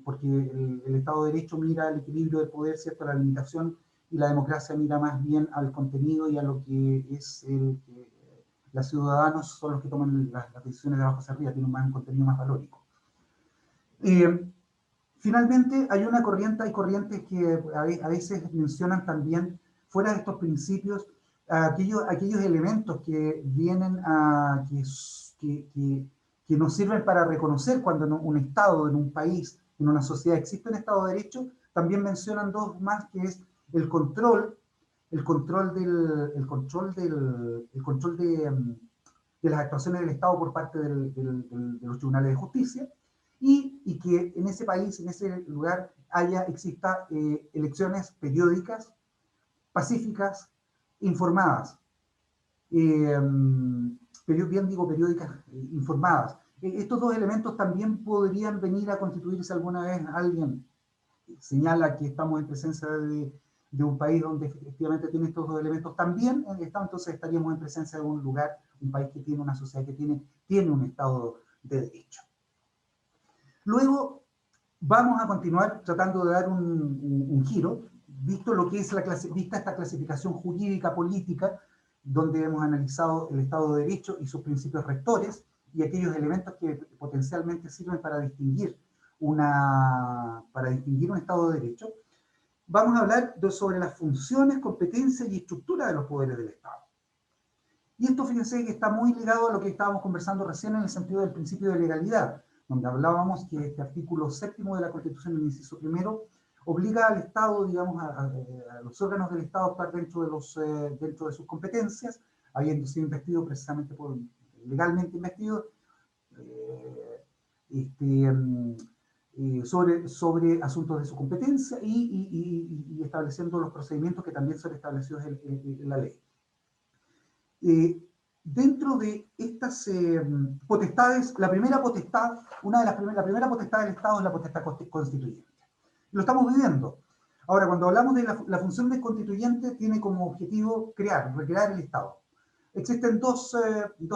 Porque el Estado de Derecho mira el equilibrio del poder, ¿cierto?, la limitación, y la democracia mira más bien al contenido y a lo que es los ciudadanos son los que toman las decisiones de abajo hacia arriba, tienen un contenido más valórico. Finalmente, hay corrientes que a veces mencionan también, fuera de estos principios, aquellos elementos que vienen que nos sirven para reconocer cuando en un Estado, en un país, en una sociedad existe un Estado de Derecho. También mencionan dos más, que es el control de las actuaciones del Estado por parte de los tribunales de justicia, y que en ese país, en ese lugar, exista elecciones periódicas, pacíficas, informadas. Bien digo periódicas, informadas. Estos dos elementos también podrían venir a constituirse alguna vez. Alguien señala que estamos en presencia de un país donde efectivamente tiene estos dos elementos. También entonces estaríamos en presencia de un lugar, un país que tiene una sociedad que tiene un Estado de Derecho. Luego vamos a continuar tratando de dar un giro, visto lo que es vista esta clasificación jurídica política, donde hemos analizado el Estado de Derecho y sus principios rectores y aquellos elementos que potencialmente sirven para distinguir un Estado de Derecho. Vamos a hablar sobre las funciones, competencias y estructura de los poderes del Estado. Y esto, fíjense, que está muy ligado a lo que estábamos conversando recién en el sentido del principio de legalidad, donde hablábamos que este artículo 7º de la Constitución, el inciso primero, obliga al Estado, digamos, a los órganos del Estado a estar dentro de sus competencias, habiendo sido investido precisamente legalmente investido, sobre asuntos de su competencia y estableciendo los procedimientos que también son establecidos en la ley. Dentro de estas potestades, la primera potestad del Estado es la potestad constituyente. Lo estamos viviendo. Ahora, cuando hablamos de la función del constituyente, tiene como objetivo recrear el Estado. Existen dos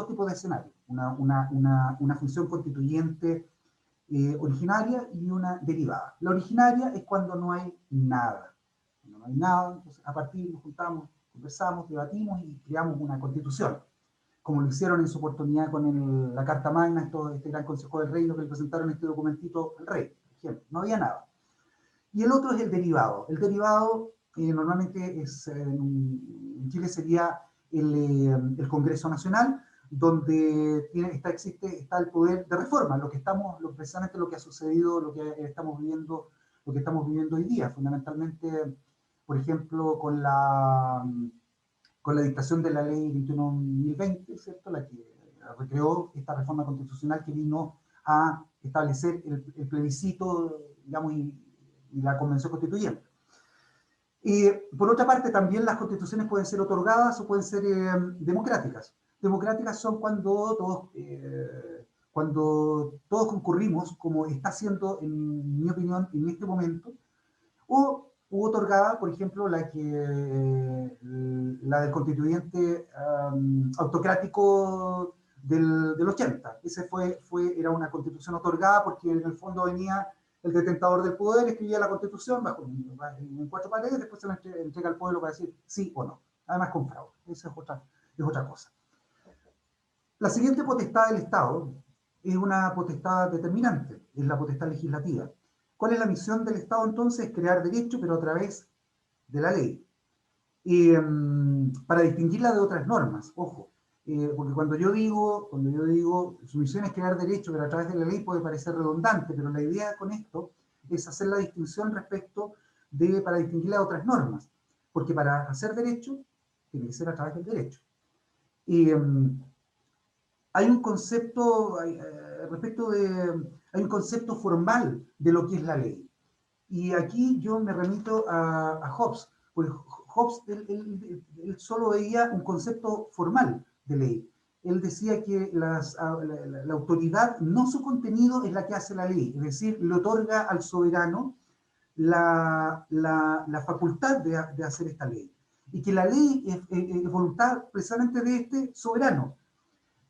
tipos de escenarios, una función constituyente originaria y una derivada. La originaria es cuando no hay nada. Cuando no hay nada, entonces a partir nos juntamos, conversamos, debatimos y creamos una constitución, como lo hicieron en su oportunidad con la Carta Magna, este gran Consejo del Reino, que le presentaron este documentito al rey, por ejemplo. No había nada. Y el otro es el derivado. El derivado normalmente en Chile sería el Congreso Nacional, donde está el poder de reforma, precisamente lo que ha sucedido, lo que estamos viviendo hoy día, fundamentalmente, por ejemplo, con la dictación de la ley 21.020, ¿cierto?, la que recreó esta reforma constitucional que vino a establecer el plebiscito, digamos, y la convención constituyente. Por otra parte, también las constituciones pueden ser otorgadas o pueden ser democráticas. Democráticas son cuando todos concurrimos, como está haciendo, en mi opinión, en este momento, o otorgada, por ejemplo, la del constituyente autocrático del 80. Era una constitución otorgada porque en el fondo venía el detentador del poder, escribía la constitución en 4 paredes, después se la entrega al pueblo para decir sí o no, además con fraude. Esa es otra cosa. La siguiente potestad del Estado es una potestad determinante, es la potestad legislativa. ¿Cuál es la misión del Estado entonces? Crear derecho, pero a través de la ley. Para distinguirla de otras normas, ojo, porque cuando yo digo, su misión es crear derecho, pero a través de la ley puede parecer redundante, pero la idea con esto es hacer la distinción respecto para distinguirla de otras normas, porque para hacer derecho tiene que ser a través del derecho. Y hay un concepto, hay un concepto formal de lo que es la ley. Y aquí yo me remito a Hobbes, pues Hobbes él solo veía un concepto formal de ley. Él decía que la autoridad, no su contenido, es la que hace la ley, es decir, le otorga al soberano la facultad de hacer esta ley. Y que la ley es voluntad precisamente de este soberano.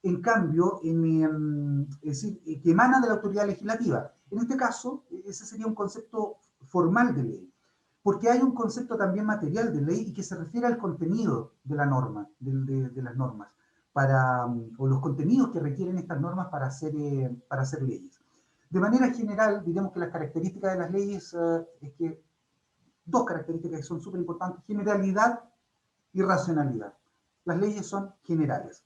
En cambio, es decir, que emana de la autoridad legislativa. En este caso, ese sería un concepto formal de ley, porque hay un concepto también material de ley y que se refiere al contenido de la norma, de las normas, o los contenidos que requieren estas normas para hacer leyes. De manera general, diremos que las características de las leyes es que dos características que son súper importantes: generalidad y racionalidad. Las leyes son generales.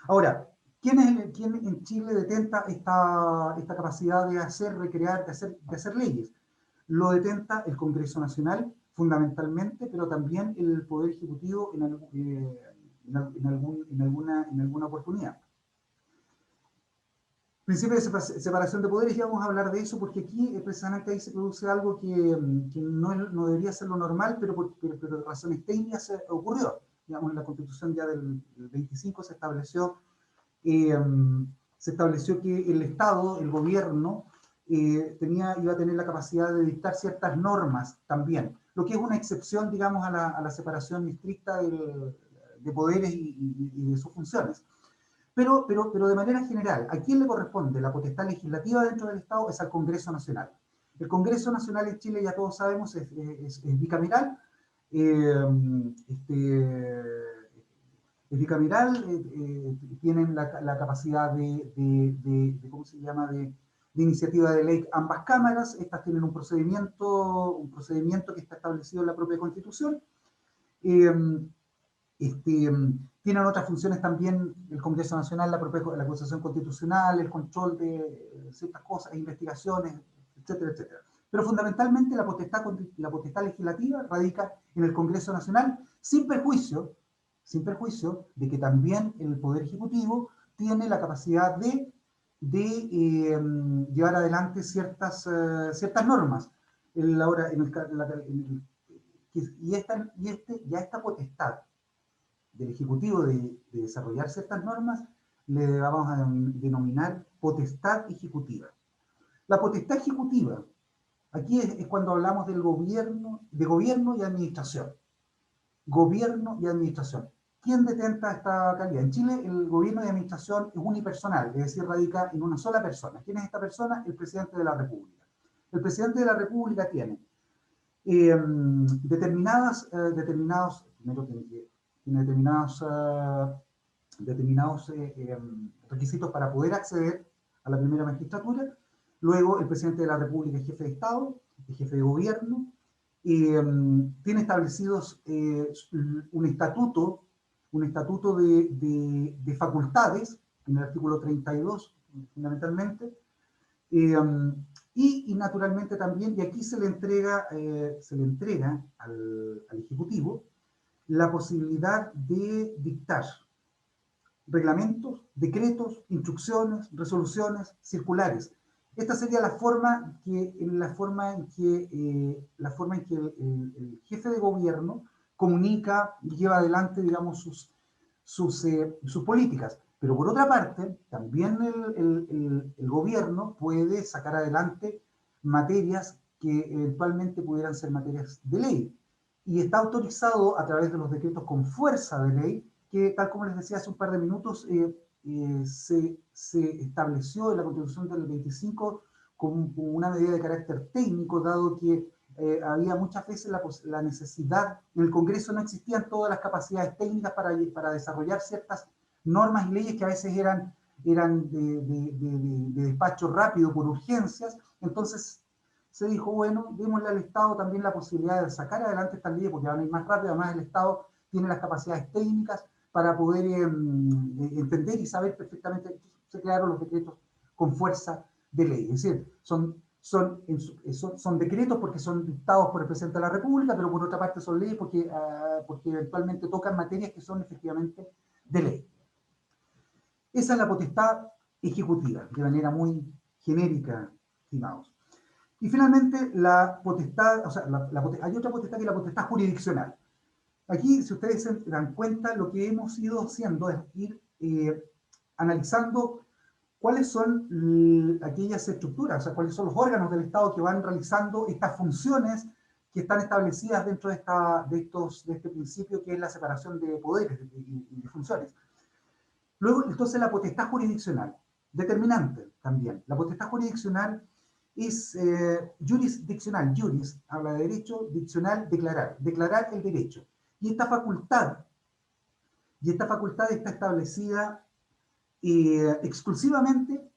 Ahora, ¿quién en Chile detenta esta capacidad de hacer, recrear, de hacer leyes? Lo detenta el Congreso Nacional, fundamentalmente, pero también el Poder Ejecutivo en alguna oportunidad. Principio de separación de poderes, ya vamos a hablar de eso, porque aquí precisamente ahí se produce algo que no debería ser lo normal, pero por razones técnicas ocurrió. Digamos, en la Constitución ya del 25 eh, se estableció que el Estado, el gobierno, iba a tener la capacidad de dictar ciertas normas también, lo que es una excepción, digamos, a la separación estricta de poderes y de sus funciones. Pero de manera general, ¿a quién le corresponde la potestad legislativa dentro del Estado? Es al Congreso Nacional. El Congreso Nacional en Chile, ya todos sabemos, es bicameral. Es bicameral, tienen la capacidad ¿cómo se llama?, de iniciativa de ley ambas cámaras. Estas tienen un procedimiento que está establecido en la propia Constitución. Tienen otras funciones también el Congreso Nacional, la acusación constitucional, el control de ciertas cosas, investigaciones, etcétera, etcétera. Pero fundamentalmente la potestad legislativa radica en el Congreso Nacional, sin perjuicio de que también el Poder Ejecutivo tiene la capacidad de llevar adelante ciertas normas. Esta potestad del Ejecutivo de desarrollar ciertas normas le vamos a denominar potestad ejecutiva. La potestad ejecutiva, aquí es cuando hablamos de gobierno y administración. Gobierno y administración. ¿Quién detenta esta calidad? En Chile el gobierno y administración es unipersonal, es decir, radica en una sola persona. ¿Quién es esta persona? El presidente de la República. El presidente de la República tiene determinados requisitos para poder acceder a la primera magistratura. Luego, el presidente de la República es jefe de Estado, es jefe de gobierno, tiene establecidos un estatuto de facultades, en el artículo 32, fundamentalmente, y naturalmente también, y aquí se le entrega al Ejecutivo la posibilidad de dictar reglamentos, decretos, instrucciones, resoluciones, circulares. Esta sería la forma en que el jefe de gobierno comunica y lleva adelante, digamos, sus políticas. Pero por otra parte, también el gobierno puede sacar adelante materias que eventualmente pudieran ser materias de ley. Y está autorizado a través de los decretos con fuerza de ley, que tal como les decía hace un par de minutos, se estableció en la Constitución del 25 como una medida de carácter técnico, dado que había muchas veces la necesidad, en el Congreso no existían todas las capacidades técnicas para desarrollar ciertas normas y leyes que a veces eran de despacho rápido por urgencias. Entonces se dijo, bueno, démosle al Estado también la posibilidad de sacar adelante estas leyes porque van a ir más rápido. Además, el Estado tiene las capacidades técnicas para poder entender y saber perfectamente. Se crearon los decretos con fuerza de ley. Es decir, son decretos porque son dictados por el presidente de la República, pero por otra parte son leyes porque eventualmente tocan materias que son efectivamente de ley. Esa es la potestad ejecutiva, de manera muy genérica, estimados. Y finalmente, la potestad, o sea, hay otra potestad que es la potestad jurisdiccional. Aquí, si ustedes se dan cuenta, lo que hemos ido haciendo es ir analizando cuáles son aquellas estructuras, o sea, cuáles son los órganos del Estado que van realizando estas funciones que están establecidas dentro de este principio que es la separación de poderes y de funciones. Luego, entonces, la potestad jurisdiccional, determinante también. La potestad jurisdiccional es jurisdiccional, juris, habla de derecho, diccional, declarar el derecho. Y esta facultad está establecida exclusivamente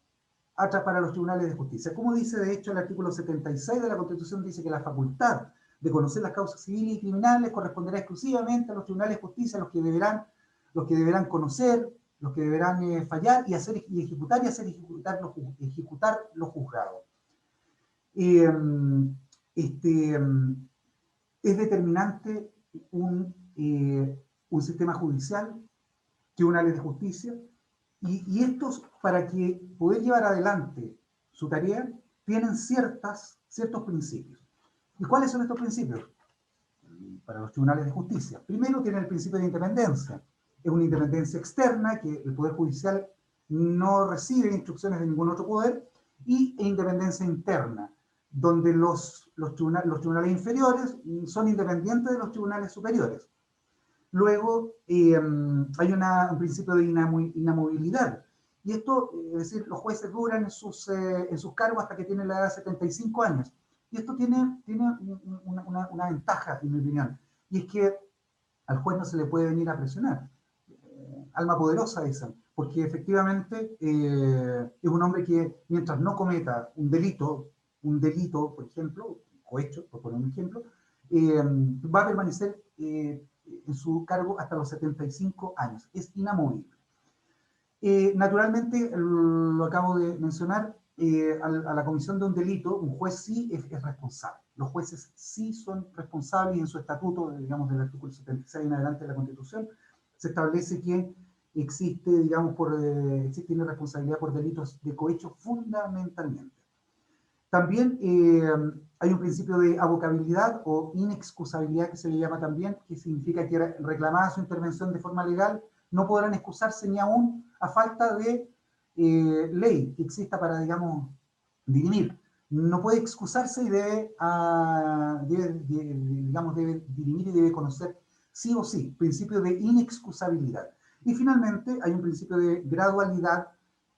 para los tribunales de justicia. Como dice, de hecho, el artículo 76 de la Constitución, dice que la facultad de conocer las causas civiles y criminales corresponderá exclusivamente a los tribunales de justicia, los que deberán conocer, los que deberán fallar y ejecutar los juzgados. Es determinante un sistema judicial, tribunales de justicia, y estos, para que poder llevar adelante su tarea, tienen ciertos principios. ¿Y cuáles son estos principios? Para los tribunales de justicia. Primero, tienen el principio de independencia. Es una independencia externa, que el Poder Judicial no recibe instrucciones de ningún otro poder, e independencia interna, donde los tribunales inferiores son independientes de los tribunales superiores. Luego, hay un principio de inamovilidad. Y esto, es decir, los jueces duran en sus cargos hasta que tienen la edad de 75 años. Y esto tiene una ventaja, en mi opinión, y es que al juez no se le puede venir a presionar. Alma poderosa esa, porque efectivamente es un hombre que, mientras no cometa un delito, por ejemplo, cohecho, por poner un ejemplo, va a permanecer en su cargo hasta los 75 años. Es inamovible. Naturalmente, lo acabo de mencionar, a la comisión de un delito, un juez sí es responsable. Los jueces sí son responsables, y en su estatuto, digamos, del artículo 76 en adelante de la Constitución, se establece que existe, digamos, existe una responsabilidad por delitos de cohecho fundamentalmente. También hay un principio de abocabilidad o inexcusabilidad, que se le llama también, que significa que reclamada su intervención de forma legal, no podrán excusarse ni aún a falta de ley que exista para, digamos, dirimir. No puede excusarse y debe dirimir y debe conocer sí o sí, principio de inexcusabilidad. Y finalmente hay un principio de gradualidad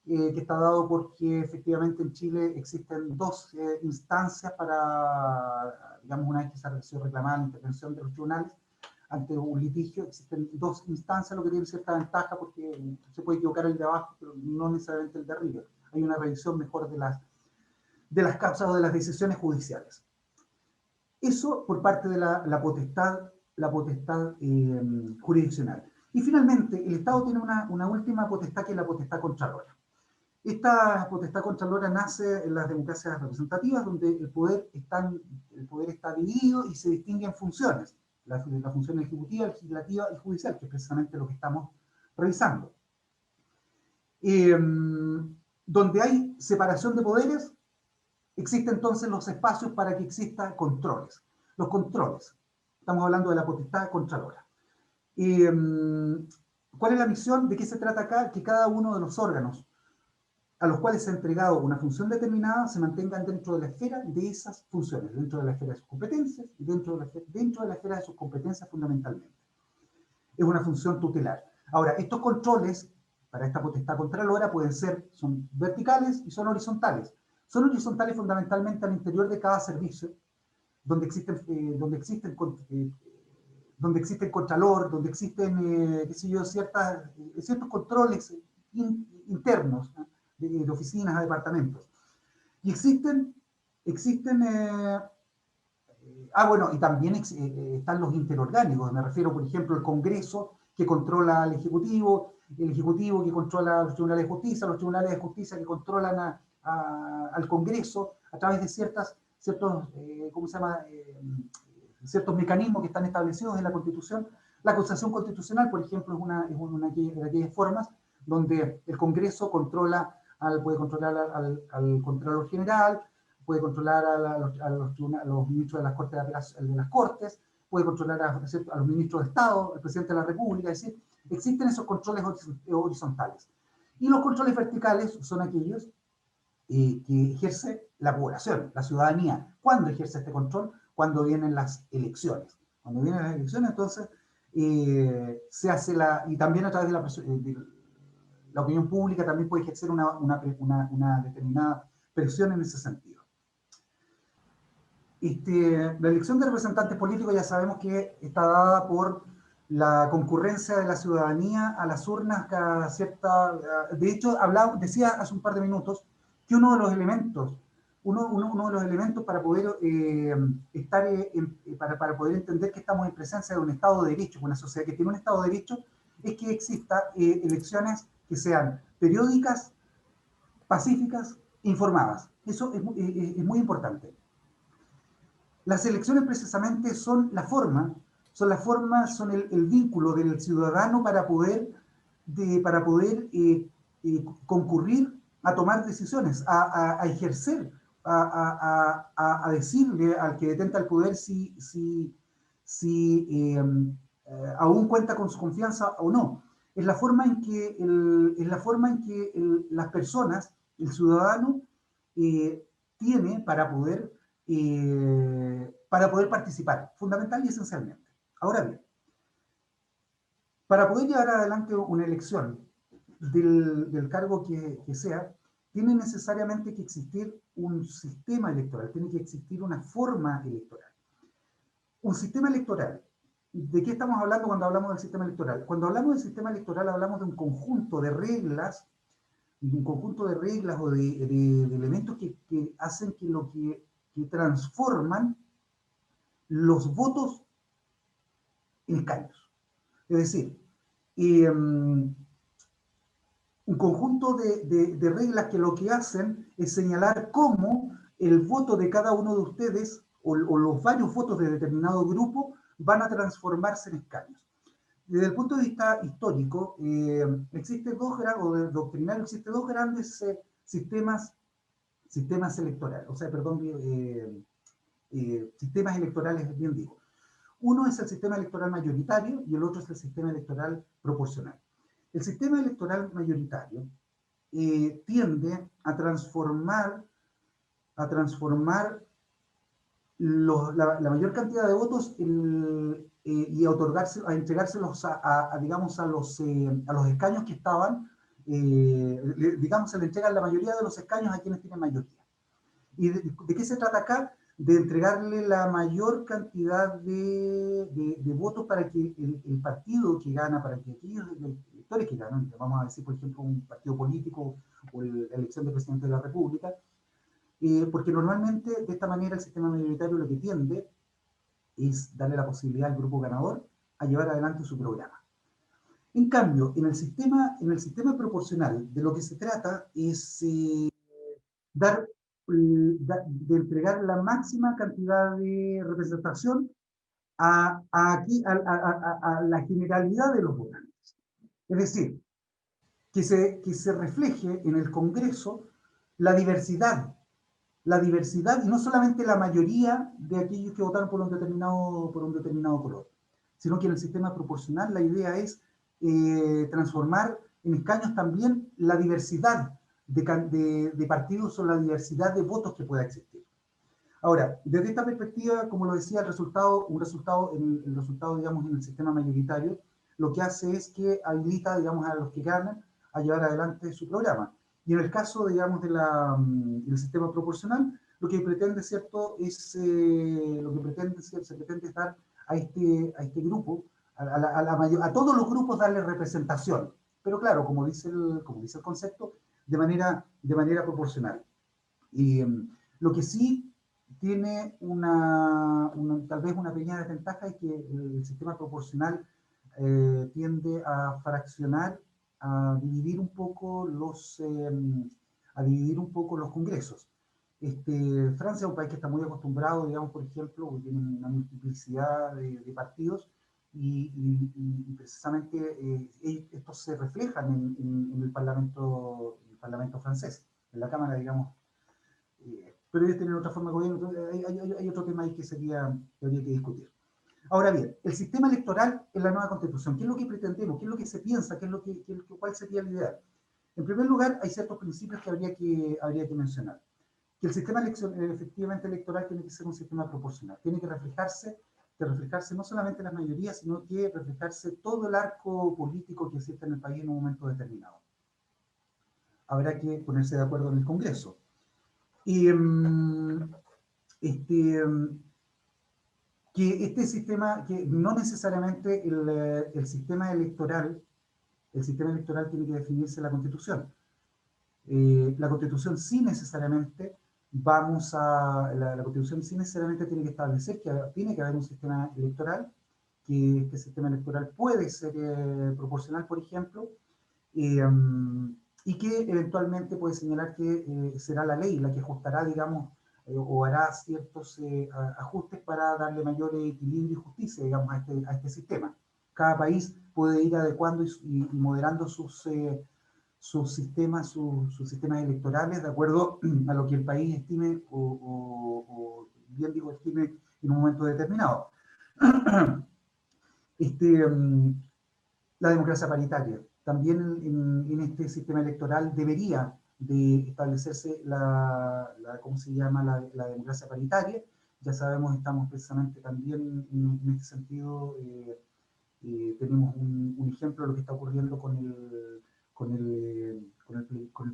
que está dado porque efectivamente en Chile existen dos instancias para, digamos, una vez que se ha sido reclamada la intervención de los tribunales ante un litigio, existen dos instancias, lo que tiene cierta ventaja porque se puede equivocar el de abajo, pero no necesariamente el de arriba. Hay una revisión mejor de las causas o de las decisiones judiciales. Eso por parte de la potestad jurisdiccional. Y finalmente, el Estado tiene una última potestad, que es la potestad contralora. Esta potestad contralora nace en las democracias representativas, donde el poder está dividido y se distingue en funciones. La función ejecutiva, legislativa y judicial, que es precisamente lo que estamos revisando. Donde hay separación de poderes, existen entonces los espacios para que existan controles. Los controles. Estamos hablando de la potestad contralora. ¿Cuál es la misión? ¿De qué se trata acá? Que cada uno de los órganos a los cuales se ha entregado una función determinada se mantengan dentro de la esfera de esas funciones, dentro de la esfera de sus competencias y dentro de la esfera de sus competencias fundamentalmente. Es una función tutelar. Ahora, estos controles para esta potestad contralora son verticales y son horizontales. Son horizontales fundamentalmente al interior de cada servicio, donde existen contralor, donde existen, ciertos controles internos, ¿no? de oficinas a departamentos. Y y también están los interorgánicos. Me refiero, por ejemplo, el Congreso que controla al Ejecutivo, el Ejecutivo que controla los tribunales de justicia, los tribunales de justicia que controlan al Congreso a través de ciertos, ¿cómo se llama? Ciertos mecanismos que están establecidos en la Constitución. La acusación constitucional, por ejemplo, es una de aquellas formas donde el Congreso puede controlar al Contralor General, puede controlar a los ministros de las Cortes, puede controlar a los ministros de Estado, al presidente de la República, es decir, existen esos controles horizontales. Y los controles verticales son aquellos que ejerce la población, la ciudadanía. ¿Cuándo ejerce este control? Cuando vienen las elecciones. Cuando vienen las elecciones, entonces, se hace y también a través de la opinión pública también puede ejercer una determinada presión en ese sentido. La elección de representantes políticos ya sabemos que está dada por la concurrencia de la ciudadanía a las urnas cada cierta... De hecho, decía hace un par de minutos que uno de los elementos para poder para poder entender que estamos en presencia de un Estado de Derecho, una sociedad que tiene un Estado de Derecho, es que exista elecciones que sean periódicas, pacíficas, informadas. Eso es muy importante. Las elecciones precisamente son el vínculo del ciudadano para poder concurrir a tomar decisiones, a ejercer, a decirle al que detenta el poder si aún cuenta con su confianza o no. Es la forma en que, las personas, el ciudadano, tiene para poder participar, fundamental y esencialmente. Ahora bien, para poder llevar adelante una elección del cargo que sea, tiene necesariamente que existir un sistema electoral, tiene que existir una forma electoral. Un sistema electoral. ¿De qué estamos hablando cuando hablamos del sistema electoral? Cuando hablamos del sistema electoral hablamos de un conjunto de reglas o de elementos que hacen que transforman los votos en escaños. Es decir, un conjunto de reglas que lo que hacen es señalar cómo el voto de cada uno de ustedes o los varios votos de determinado grupo van a transformarse en escaños. Desde el punto de vista histórico, doctrinario, existen dos grandes sistemas electorales, sistemas electorales, bien digo. Uno es el sistema electoral mayoritario y el otro es el sistema electoral proporcional. El sistema electoral mayoritario tiende a transformar la mayor cantidad de votos y a entregárselos digamos, a los escaños que estaban, digamos, se le entregan la mayoría de los escaños a quienes tienen mayoría. ¿Y de qué se trata acá? De entregarle la mayor cantidad de votos para que el partido que gana, para que aquellos electores que ganan, vamos a decir, por ejemplo, un partido político o la elección de presidente de la República, porque normalmente de esta manera el sistema mayoritario lo que tiende es darle la posibilidad al grupo ganador a llevar adelante su programa. En cambio, en el sistema proporcional, de lo que se trata es de entregar la máxima cantidad de representación a la generalidad de los votantes. Es decir, que se refleje en el Congreso la diversidad, y no solamente la mayoría de aquellos que votaron por un determinado color, sino que en el sistema proporcional la idea es transformar en escaños también la diversidad de partidos o la diversidad de votos que pueda existir. Ahora, desde esta perspectiva, como lo decía, el resultado, digamos, en el sistema mayoritario, lo que hace es que habilita, digamos, a los que ganan a llevar adelante su programa. Y en el caso, digamos, del sistema proporcional, lo que pretende, ¿cierto?, se pretende dar a este grupo, a todos los grupos darle representación. Pero claro, como dice el concepto, de manera proporcional. Y lo que sí tiene tal vez una pequeña desventaja es que el sistema proporcional tiende a fraccionar, a dividir un poco los congresos. Francia es un país que está muy acostumbrado, digamos, por ejemplo, que tiene una multiplicidad de partidos y precisamente estos se reflejan en el parlamento francés, en la Cámara, digamos. Pero ellos tienen otra forma de gobierno, entonces hay otro tema ahí que habría que discutir. Ahora bien, el sistema electoral en la nueva constitución, ¿qué es lo que pretendemos? ¿Qué es lo que se piensa? ¿Cuál sería la idea? En primer lugar, hay ciertos principios que habría que mencionar. Que el sistema efectivamente electoral tiene que ser un sistema proporcional, tiene que reflejarse no solamente las mayorías, sino que reflejarse todo el arco político que existe en el país en un momento determinado. Habrá que ponerse de acuerdo en el Congreso. Y que este sistema, que no necesariamente el sistema electoral tiene que definirse en la Constitución. La Constitución sí necesariamente la Constitución sí necesariamente tiene que establecer que tiene que haber un sistema electoral, que este sistema electoral puede ser proporcional, por ejemplo, y que eventualmente puede señalar que será la ley la que ajustará, digamos, o hará ciertos ajustes para darle mayor equilibrio y justicia, digamos, a este sistema. Cada país puede ir adecuando y moderando sus sistemas electorales de acuerdo a lo que el país estime o bien digo, estime en un momento determinado. La democracia paritaria. También en este sistema electoral debería de establecerse ¿cómo se llama? La democracia paritaria. Ya sabemos, estamos precisamente también en este sentido, tenemos un ejemplo de lo que está ocurriendo con el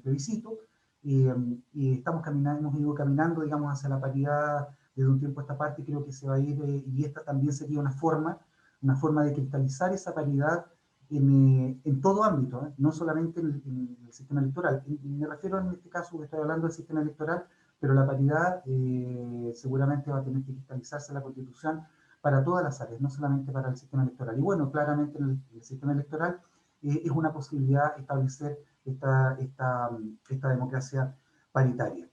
plebiscito. Y hemos ido caminando, digamos, hacia la paridad desde un tiempo a esta parte, y creo que se va a ir, y esta también sería una forma de cristalizar esa paridad en todo ámbito, no solamente en el sistema electoral. Me refiero en este caso, que estoy hablando del sistema electoral, pero la paridad seguramente va a tener que cristalizarse en la Constitución para todas las áreas, no solamente para el sistema electoral. Y bueno, claramente en el sistema electoral es una posibilidad establecer esta democracia paritaria.